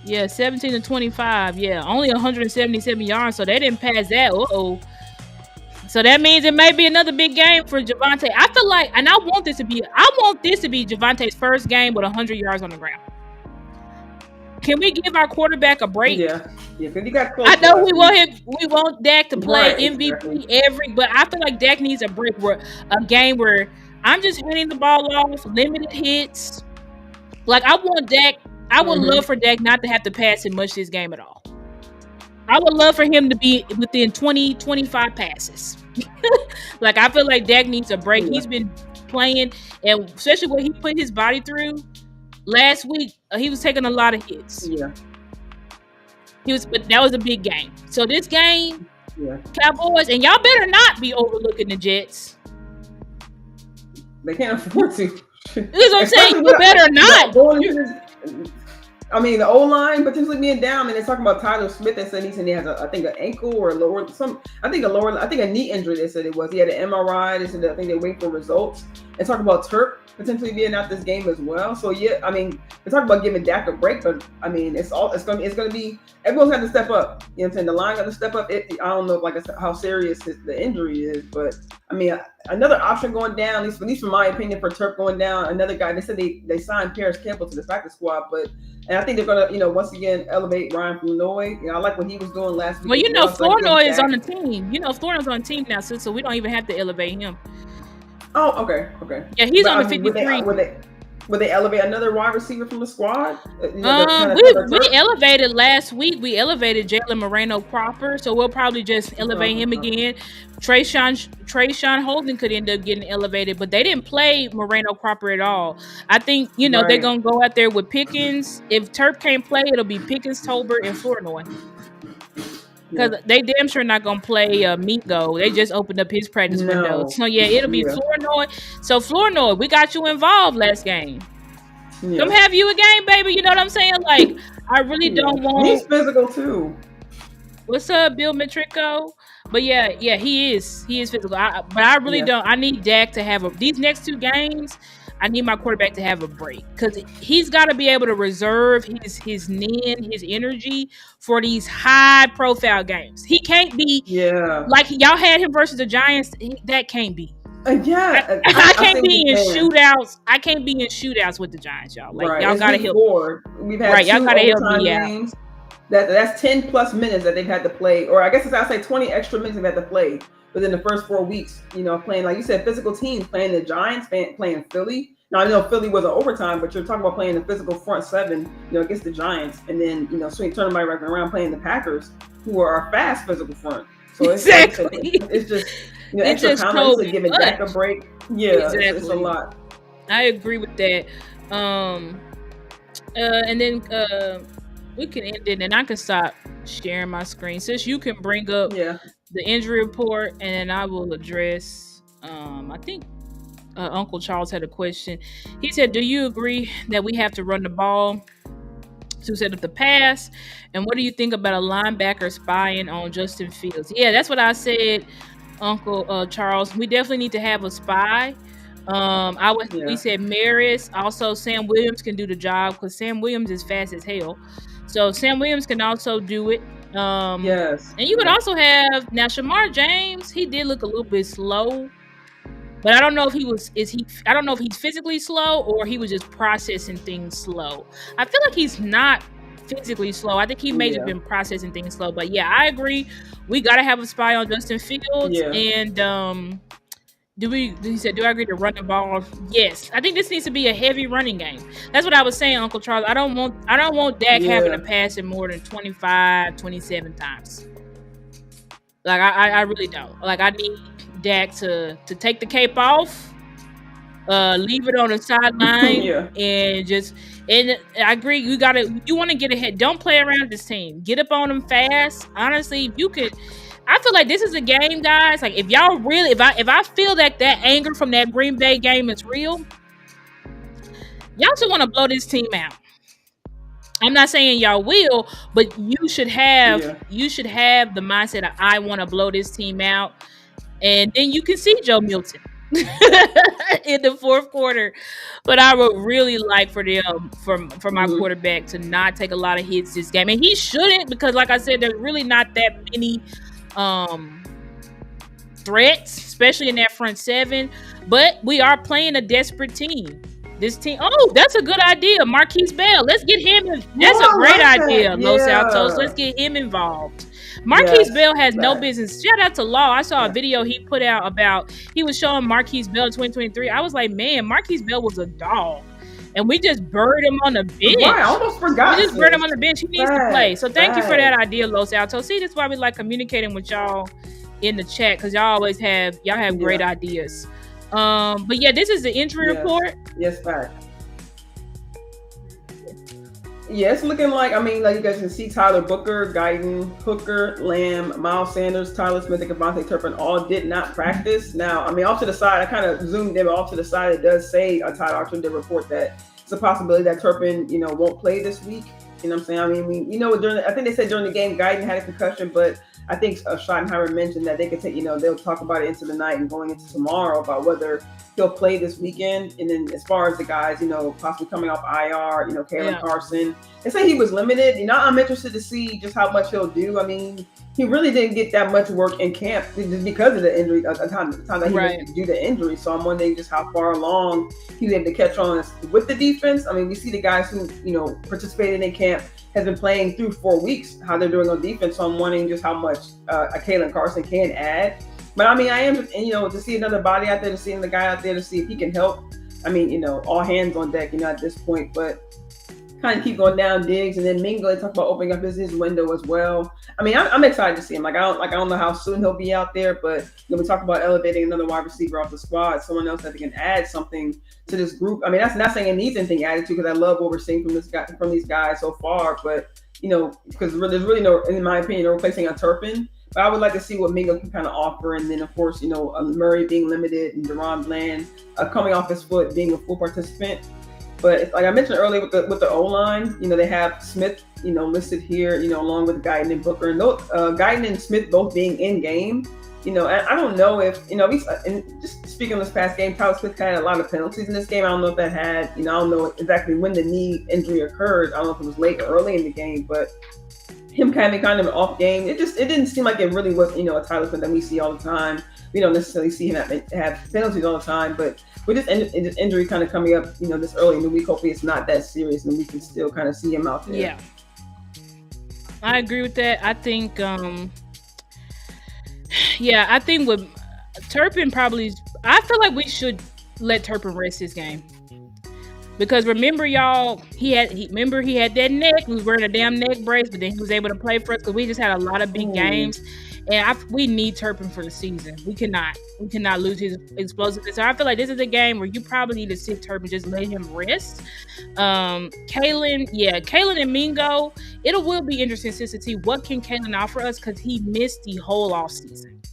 17 to 25. Yeah, only 177 yards. So they didn't pass that. So that means it may be another big game for Javonte. I feel like, and I want this to be Javonte's first game with 100 yards on the ground. Can we give our quarterback a break? Yeah. Because he got close. I know we want Dak to play MVP but I feel like Dak needs a break, a game where I'm just handing the ball off, limited hits. Like I want Dak. I would love for Dak not to have to pass him much this game at all. I would love for him to be within 20, 25 passes. Like, I feel like Dak needs a break. Yeah. He's been playing, and especially what he put his body through last week, he was taking a lot of hits. Yeah. But that was a big game. So this game, Cowboys, and y'all better not be overlooking the Jets. They can't afford to. That's what I'm saying. You better not. I mean, the O-line potentially being down, and they're talking about Tyler Smith. They said he has I think an ankle or a a knee injury. They said it was. He had an MRI. They said I think they're waiting for results. And talking about Turk potentially being out this game as well. So yeah, I mean, they're talking about giving Dak a break, but I mean, it's gonna be everyone's got to step up. You know what I'm saying? The line got to step up. I don't know how serious the injury is, but I mean, another option going down, at least in my opinion, for Turk going down. Another guy. They said they signed Paris Campbell to the practice squad, but. And I think they're gonna, once again, elevate Ryan Flournoy. I like what he was doing last week. Well, Flournoy is on the team. Flournoy's on the team now, so we don't even have to elevate him. Oh, okay. Yeah, he's on the 53. Would they elevate another wide receiver from the squad? We elevated last week. We elevated Jalen Moreno Cropper, so we'll probably just elevate him again. Trayshawn Holden could end up getting elevated, but they didn't play Moreno Cropper at all. I think they're gonna go out there with Pickens. If Turk can't play, it'll be Pickens, Tolbert, and Flournoy. Because they damn sure not gonna play Mingo. They just opened up his practice window. So it'll be Flournoy. So Flournoy, we got you involved last game. Yeah. Come have you a game, baby. You know what I'm saying? Like, I really don't want. He's physical too. What's up, Bill Matrico? But yeah, he is physical. But I really don't. I need Dak to have these next 2 games. I need my quarterback to have a break because he's got to be able to reserve his his energy for these high-profile games. He can't be like y'all had him versus the Giants. That can't be. I can't be in shootouts. I can't be in shootouts with the Giants, y'all. Like y'all gotta help. We've had y'all gotta help me out. That's 10 plus minutes that they've had to play, or I guess I'd say 20 extra minutes they've had to play within the first 4 weeks. Playing like you said, physical teams, playing the Giants, playing Philly. Now I know Philly was an overtime, but you're talking about playing the physical front 7, against the Giants, and then turning right around playing the Packers, who are our fast physical front. So it's just extra comments and giving Dak a break. Yeah, it's a lot. I agree with that. And then we can end it, and I can stop sharing my screen. Since you can bring up the injury report, and then I will address. I think Uncle Charles had a question. He said, "Do you agree that we have to run the ball to set up the pass? And what do you think about a linebacker spying on Justin Fields?" Yeah, that's what I said, Uncle Charles. We definitely need to have a spy. We said Maris. Also, Sam Williams can do the job because Sam Williams is fast as hell. So Sam Williams can also do it. Yes. And you could also have now Shamar James. He did look a little bit slow, but I don't know if I don't know if he's physically slow or he was just processing things slow. I feel like he's not physically slow. I think he may have been processing things slow. But yeah, I agree. We gotta have a spy on Justin Fields. And do I agree to run the ball? Yes. I think this needs to be a heavy running game. That's what I was saying, Uncle Charles. I don't want Dak having to pass it more than 25, 27 times. Like I really don't. Like I need Dak to take the cape off, leave it on the sideline, and I agree. You want to get ahead. Don't play around with this team. Get up on them fast. Honestly, if you could. I feel like this is a game, guys. Like if y'all really, if I feel that anger from that Green Bay game is real, y'all should want to blow this team out. I'm not saying y'all will, but you should have the mindset of I want to blow this team out, and then you can see Joe Milton in the fourth quarter. But I would really like for them for my quarterback to not take a lot of hits this game, and he shouldn't because, like I said, there's really not that many threats, especially in that front seven. But we are playing a desperate team. This team. Oh, that's a good idea, Marquise Bell. Let's get him. That's a great idea, Los Altos. Let's get him involved. Marquise Bell has no business. Shout out to Law. I saw a video he put out about he was showing Marquise Bell in 2023. I was like, man, Marquise Bell was a dog. And we just buried him on the bench. Right, I almost forgot. We just buried him on the bench. He needs to play. So thank you for that idea, Los Altos. See, that's why we like communicating with y'all in the chat because y'all have great ideas. But yeah, this is the injury report. Yes, fact. Yeah, it's looking like, I mean, like you guys can see Tyler Booker, Guyton, Hooker, Lamb, Miles Sanders, Tyler Smith, and Devontae Turpin all did not practice. Now, I mean, off to the side, I kind of zoomed in, but off to the side, it does say, Todd Archer did report that it's a possibility that Turpin, won't play this week. You know what I'm saying? I mean, I think they said during the game, Guyton had a concussion, but I think Schottenheimer mentioned that they could take, they'll talk about it into the night and going into tomorrow about whether he'll play this weekend. And then as far as the guys, possibly coming off IR, Kalen Carson, they say he was limited. I'm interested to see just how much he'll do. I mean, he really didn't get that much work in camp just because of the injury, the time that he didn't do the injury. So I'm wondering just how far along he was able to catch on with the defense. I mean, we see the guys who, participated in camp has been playing through 4 weeks, how they're doing on defense. So I'm wondering just how much a Kalen Carson can add. But I mean, I am, to see another body out there, to see the guy out there, to see if he can help. I mean, all hands on deck, at this point, but kind of keep going down Diggs. And then Mingo, they talk about opening up his window as well. I mean, I'm excited to see him. I don't know how soon he'll be out there, but we talk about elevating another wide receiver off the squad, someone else that can add something to this group. I mean, that's not saying it needs anything added to, because I love what we're seeing from these guys so far. But because there's really no, in my opinion, no replacing a Turpin. But I would like to see what Mingo can kind of offer. And then, of course, Murray being limited and Deron Bland coming off his foot, being a full participant. But like I mentioned earlier with the O-line, they have Smith, listed here, along with Guyton and Booker. And Guyton and Smith both being in game. And I don't know if, and just speaking of this past game, Tyler Smith had a lot of penalties in this game. I don't know if that had, I don't know exactly when the knee injury occurred. I don't know if it was late or early in the game, but him kind of an off game. It didn't seem like it really was, a Tyler Smith that we see all the time. We don't necessarily see him have penalties all the time, but with this injury kind of coming up, this early in the week, hopefully it's not that serious and we can still kind of see him out there. Yeah, I agree with that. I think, I think with Turpin I feel like we should let Turpin rest his game. Because remember, y'all, he had that neck. He was wearing a damn neck brace, but then he was able to play for us because we just had a lot of big games. And we need Turpin for the season. We cannot lose his explosiveness. So I feel like this is a game where you probably need to sit Turpin, just let him rest. Kalen and Mingo, it will be interesting to see what can Kalen offer us because he missed the whole offseason.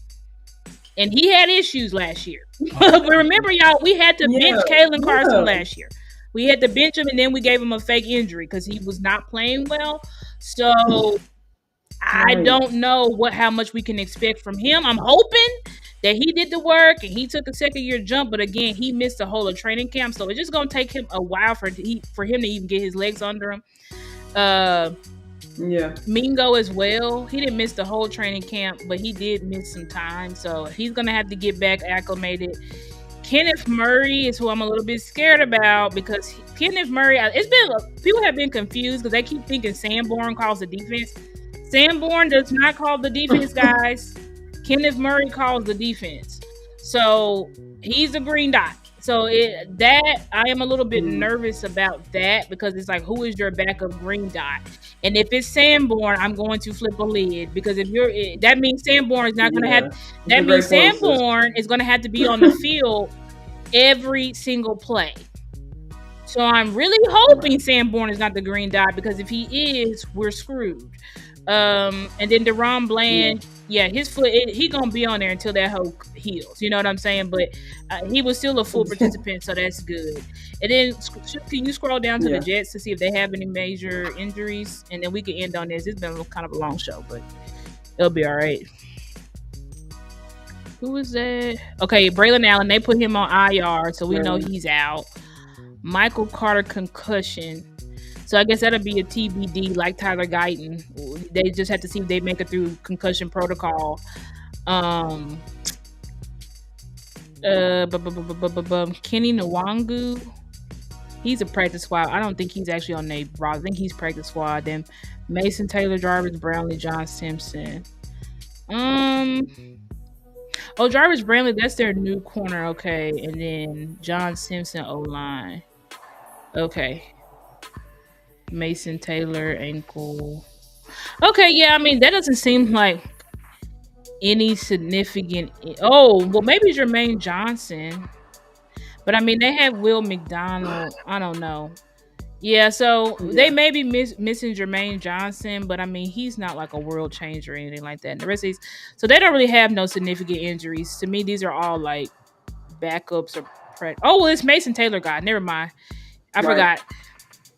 And he had issues last year. But remember, y'all, we had to bench Kalen Carson last year. We had to bench him, and then we gave him a fake injury because he was not playing well. So I don't know how much we can expect from him. I'm hoping that he did the work and he took a second-year jump, but again, he missed the whole of training camp, so it's just gonna take him a while for him to even get his legs under him. Mingo as well. He didn't miss the whole training camp, but he did miss some time, so he's gonna have to get back acclimated. Kenneth Murray is who I'm a little bit scared about because Kenneth Murray, people have been confused because they keep thinking Sanborn calls the defense. Sanborn does not call the defense, guys. Kenneth Murray calls the defense. So he's the green dot. So I am a little bit nervous about that because it's like, who is your backup green dot? And if it's Sanborn, I'm going to flip a lid because that means Sanborn is not going to have. That means Sanborn is going to have to be on the field every single play. So I'm really hoping Sanborn is not the green dot because if he is, we're screwed. And then Deron Bland, his foot, he gonna be on there until that hoe heals. You know what I'm saying? But he was still a full participant, so that's good. And then can you scroll down to the Jets to see if they have any major injuries, and then we can end on this. It's been kind of a long show, but it'll be all right. Who is that? Okay, Braylon Allen. They put him on IR, so we know he's out. Michael Carter concussion. So I guess that'll be a TBD like Tyler Guyton. They just have to see if they make it through concussion protocol. Kenny Nwangu. He's a practice squad. I don't think he's actually on their roster. I think he's practice squad. Then Mason Taylor, Jarvis Brownlee, John Simpson. Jarvis Brownlee, that's their new corner. Okay. And then John Simpson, O-line. Okay. Mason Taylor, ankle. Okay, yeah, I mean, that doesn't seem like any significant. Oh, well, maybe Jermaine Johnson. But, I mean, they have Will McDonald. I don't know. Yeah, so they may be missing Jermaine Johnson, but, I mean, he's not like a world changer or anything like that. And the rest of these, so they don't really have no significant injuries. To me, these are all, like, backups or it's Mason Taylor guy. Never mind. I forgot.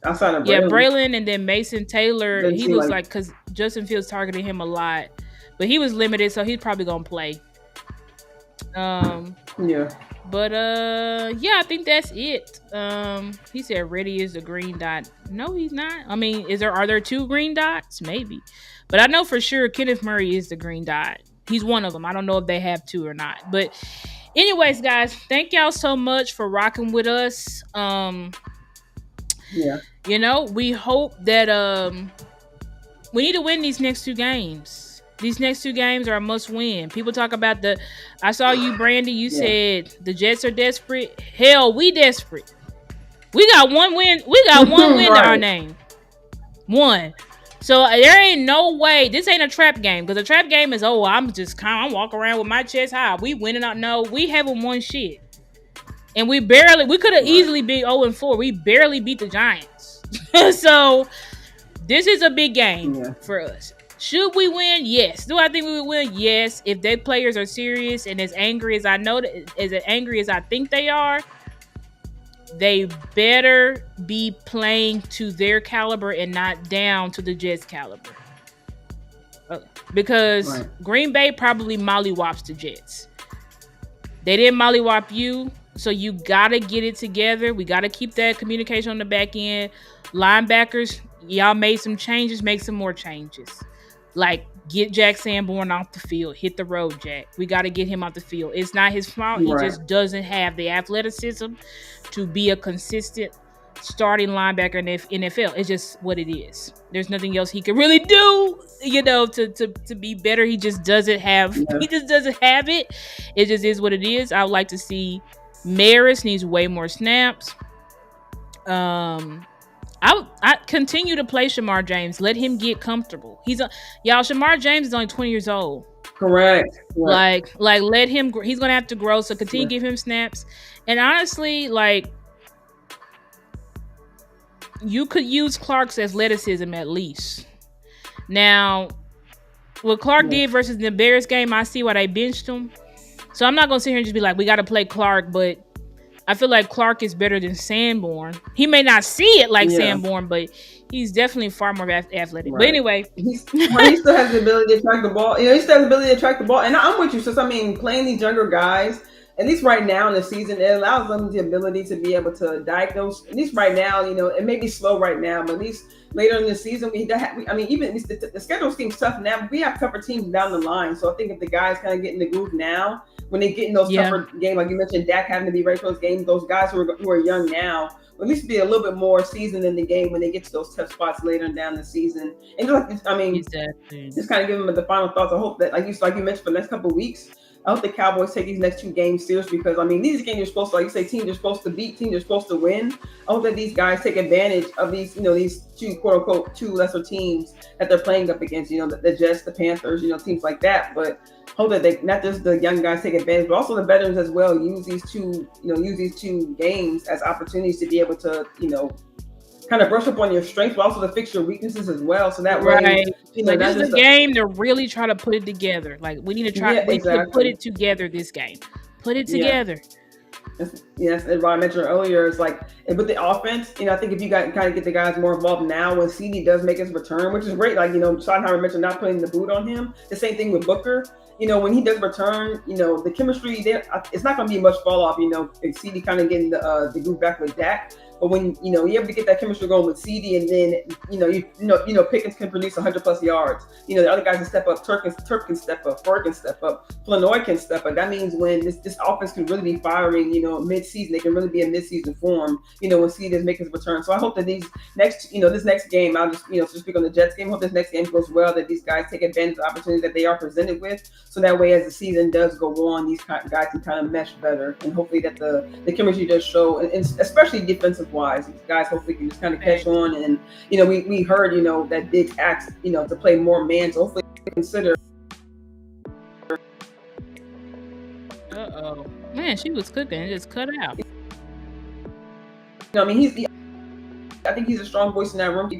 Outside of Braylon. Yeah, Braylon and then Mason Taylor. He was like, because Justin Fields targeted him a lot, but he was limited, so he's probably gonna play. But I think that's it. He said Reddy is the green dot. No, he's not. I mean, are there two green dots? Maybe, but I know for sure Kenneth Murray is the green dot. He's one of them. I don't know if they have two or not. But anyways, guys, thank y'all so much for rocking with us. You know, we hope that we need to win these next two games. These next two games are a must win. People talk about I saw you, Brandy. You said the Jets are desperate. Hell, we desperate. We got one win. We got one win to our name. One. So there ain't no way. This ain't a trap game because a trap game is I'm walking around with my chest high. We winning out. No, we haven't won shit. And we could have easily been 0-4. We barely beat the Giants. So this is a big game for us. Should we win? Yes. Do I think we would win? Yes. If their players are serious and as angry as I think they are, they better be playing to their caliber and not down to the Jets caliber. Because Green Bay probably mollywops the Jets. They didn't mollywop you. So you got to get it together. We got to keep that communication on the back end. Linebackers, y'all made some changes. Make some more changes. Like, get Jack Sanborn off the field. Hit the road, Jack. We got to get him off the field. It's not his fault. He just doesn't have the athleticism to be a consistent starting linebacker in the NFL. It's just what it is. There's nothing else he can really do, to be better. He just doesn't have He just doesn't have it. It just is what it is. I would like to see Maris needs way more snaps. I continue to play Shamar James. Let him get comfortable. Shamar James is only 20 years old. Correct. Like let him. He's gonna have to grow. So continue to give him snaps. And honestly, like, you could use Clark's athleticism at least. Now, what Clark did versus the Bears game, I see why they benched him. So I'm not gonna sit here and just be like, we got to play Clark, but I feel like Clark is better than Sanborn. He may not see it like Sanborn, but he's definitely far more athletic. Right. But anyway, he still has the ability to track the ball. He still has the ability to track the ball. And I'm with you. So I mean, playing these younger guys, at least right now in the season, it allows them the ability to be able to diagnose. At least right now, it may be slow right now, but at least later in the season, even the schedule seems tough now. But we have tougher teams down the line. So I think if the guys kind of get in the groove now, when they get in those tougher games, like you mentioned, Dak having to be ready for those games, those guys who are young now, will at least be a little bit more seasoned in the game when they get to those tough spots later down the season. And just kind of give them the final thoughts. I hope that, like you mentioned, for the next couple of weeks, I hope the Cowboys take these next 2 games seriously, because these games you're supposed to, like you say, teams you're supposed to beat, teams you're supposed to win. I hope that these guys take advantage of these, these 2 quote unquote 2 lesser teams that they're playing up against, the Jets, the Panthers, teams like that. But hope that they, not just the young guys take advantage, but also the veterans as well, use these two games as opportunities to be able to, kind of brush up on your strengths, but also to fix your weaknesses as well. So that way, this is a game to really try to put it together. Like, we need to try to put it together this game. Put it together. Yes, and what I mentioned earlier is like with the offense, I think if you kind of get the guys more involved now when CeeDee does make his return, which is great. Like, Schottenheimer mentioned not putting the boot on him. The same thing with Booker. When he does return, the chemistry there, it's not going to be much fall off. CeeDee kind of getting the groove back with Dak. But when you're able to get that chemistry going with CeeDee, and then Pickens can produce 100+ yards. The other guys can step up. Turk can step up. Ferg can step up. Flournoy can step up. That means when this offense can really be firing, mid-season, they can really be in mid-season form. When CeeDee is making his return. So I hope that this next game, I'll just to speak on the Jets game. I hope this next game goes well. That these guys take advantage of the opportunities that they are presented with. So that way, as the season does go on, these guys can kind of mesh better, and hopefully that the chemistry does show, and especially defensive wise, these guys hopefully can just kind of catch on. And we heard that Diggs asked to play more man, so hopefully consider. Man, she was cooking. It just cut out. I think he's a strong voice in that room.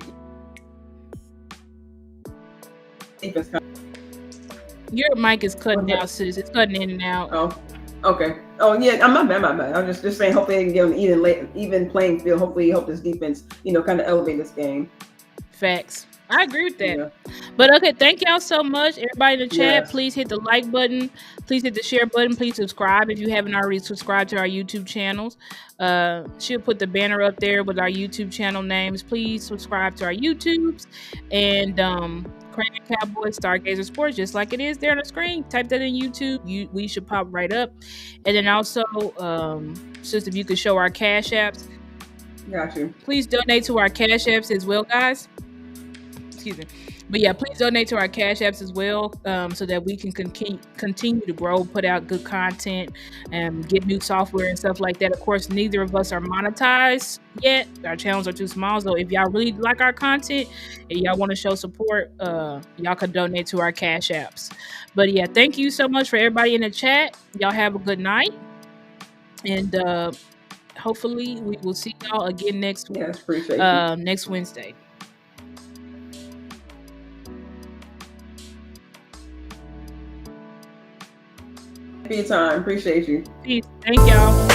Your mic is cutting out, sis. It's cutting in and out. Oh, okay. Oh yeah, I'm not bad. I'm just saying. Hopefully, they can get an even playing field. Hopefully, help this defense, kind of elevate this game. Facts. I agree with that. Yeah. But okay, thank y'all so much. Everybody in the chat, please hit the like button. Please hit the share button. Please subscribe if you haven't already subscribed to our YouTube channels. She'll put the banner up there with our YouTube channel names. Please subscribe to our YouTubes. And Craven Cowboys, StarChasers Sports, just like it is there on the screen. Type that in YouTube. We should pop right up. And then also, just if you could show our Cash Apps. Got you. Please donate to our Cash Apps as well, guys. Excuse me. But yeah, please donate to our Cash Apps as well, so that we can continue to grow, put out good content, and get new software and stuff like that. Of course, neither of us are monetized yet. Our channels are too small. So if y'all really like our content and y'all want to show support, y'all can donate to our Cash Apps. But yeah, thank you so much for everybody in the chat. Y'all have a good night. And hopefully we will see y'all again next week. Yes, appreciate you. Next Wednesday. For your time. Appreciate you. Peace. Thank y'all.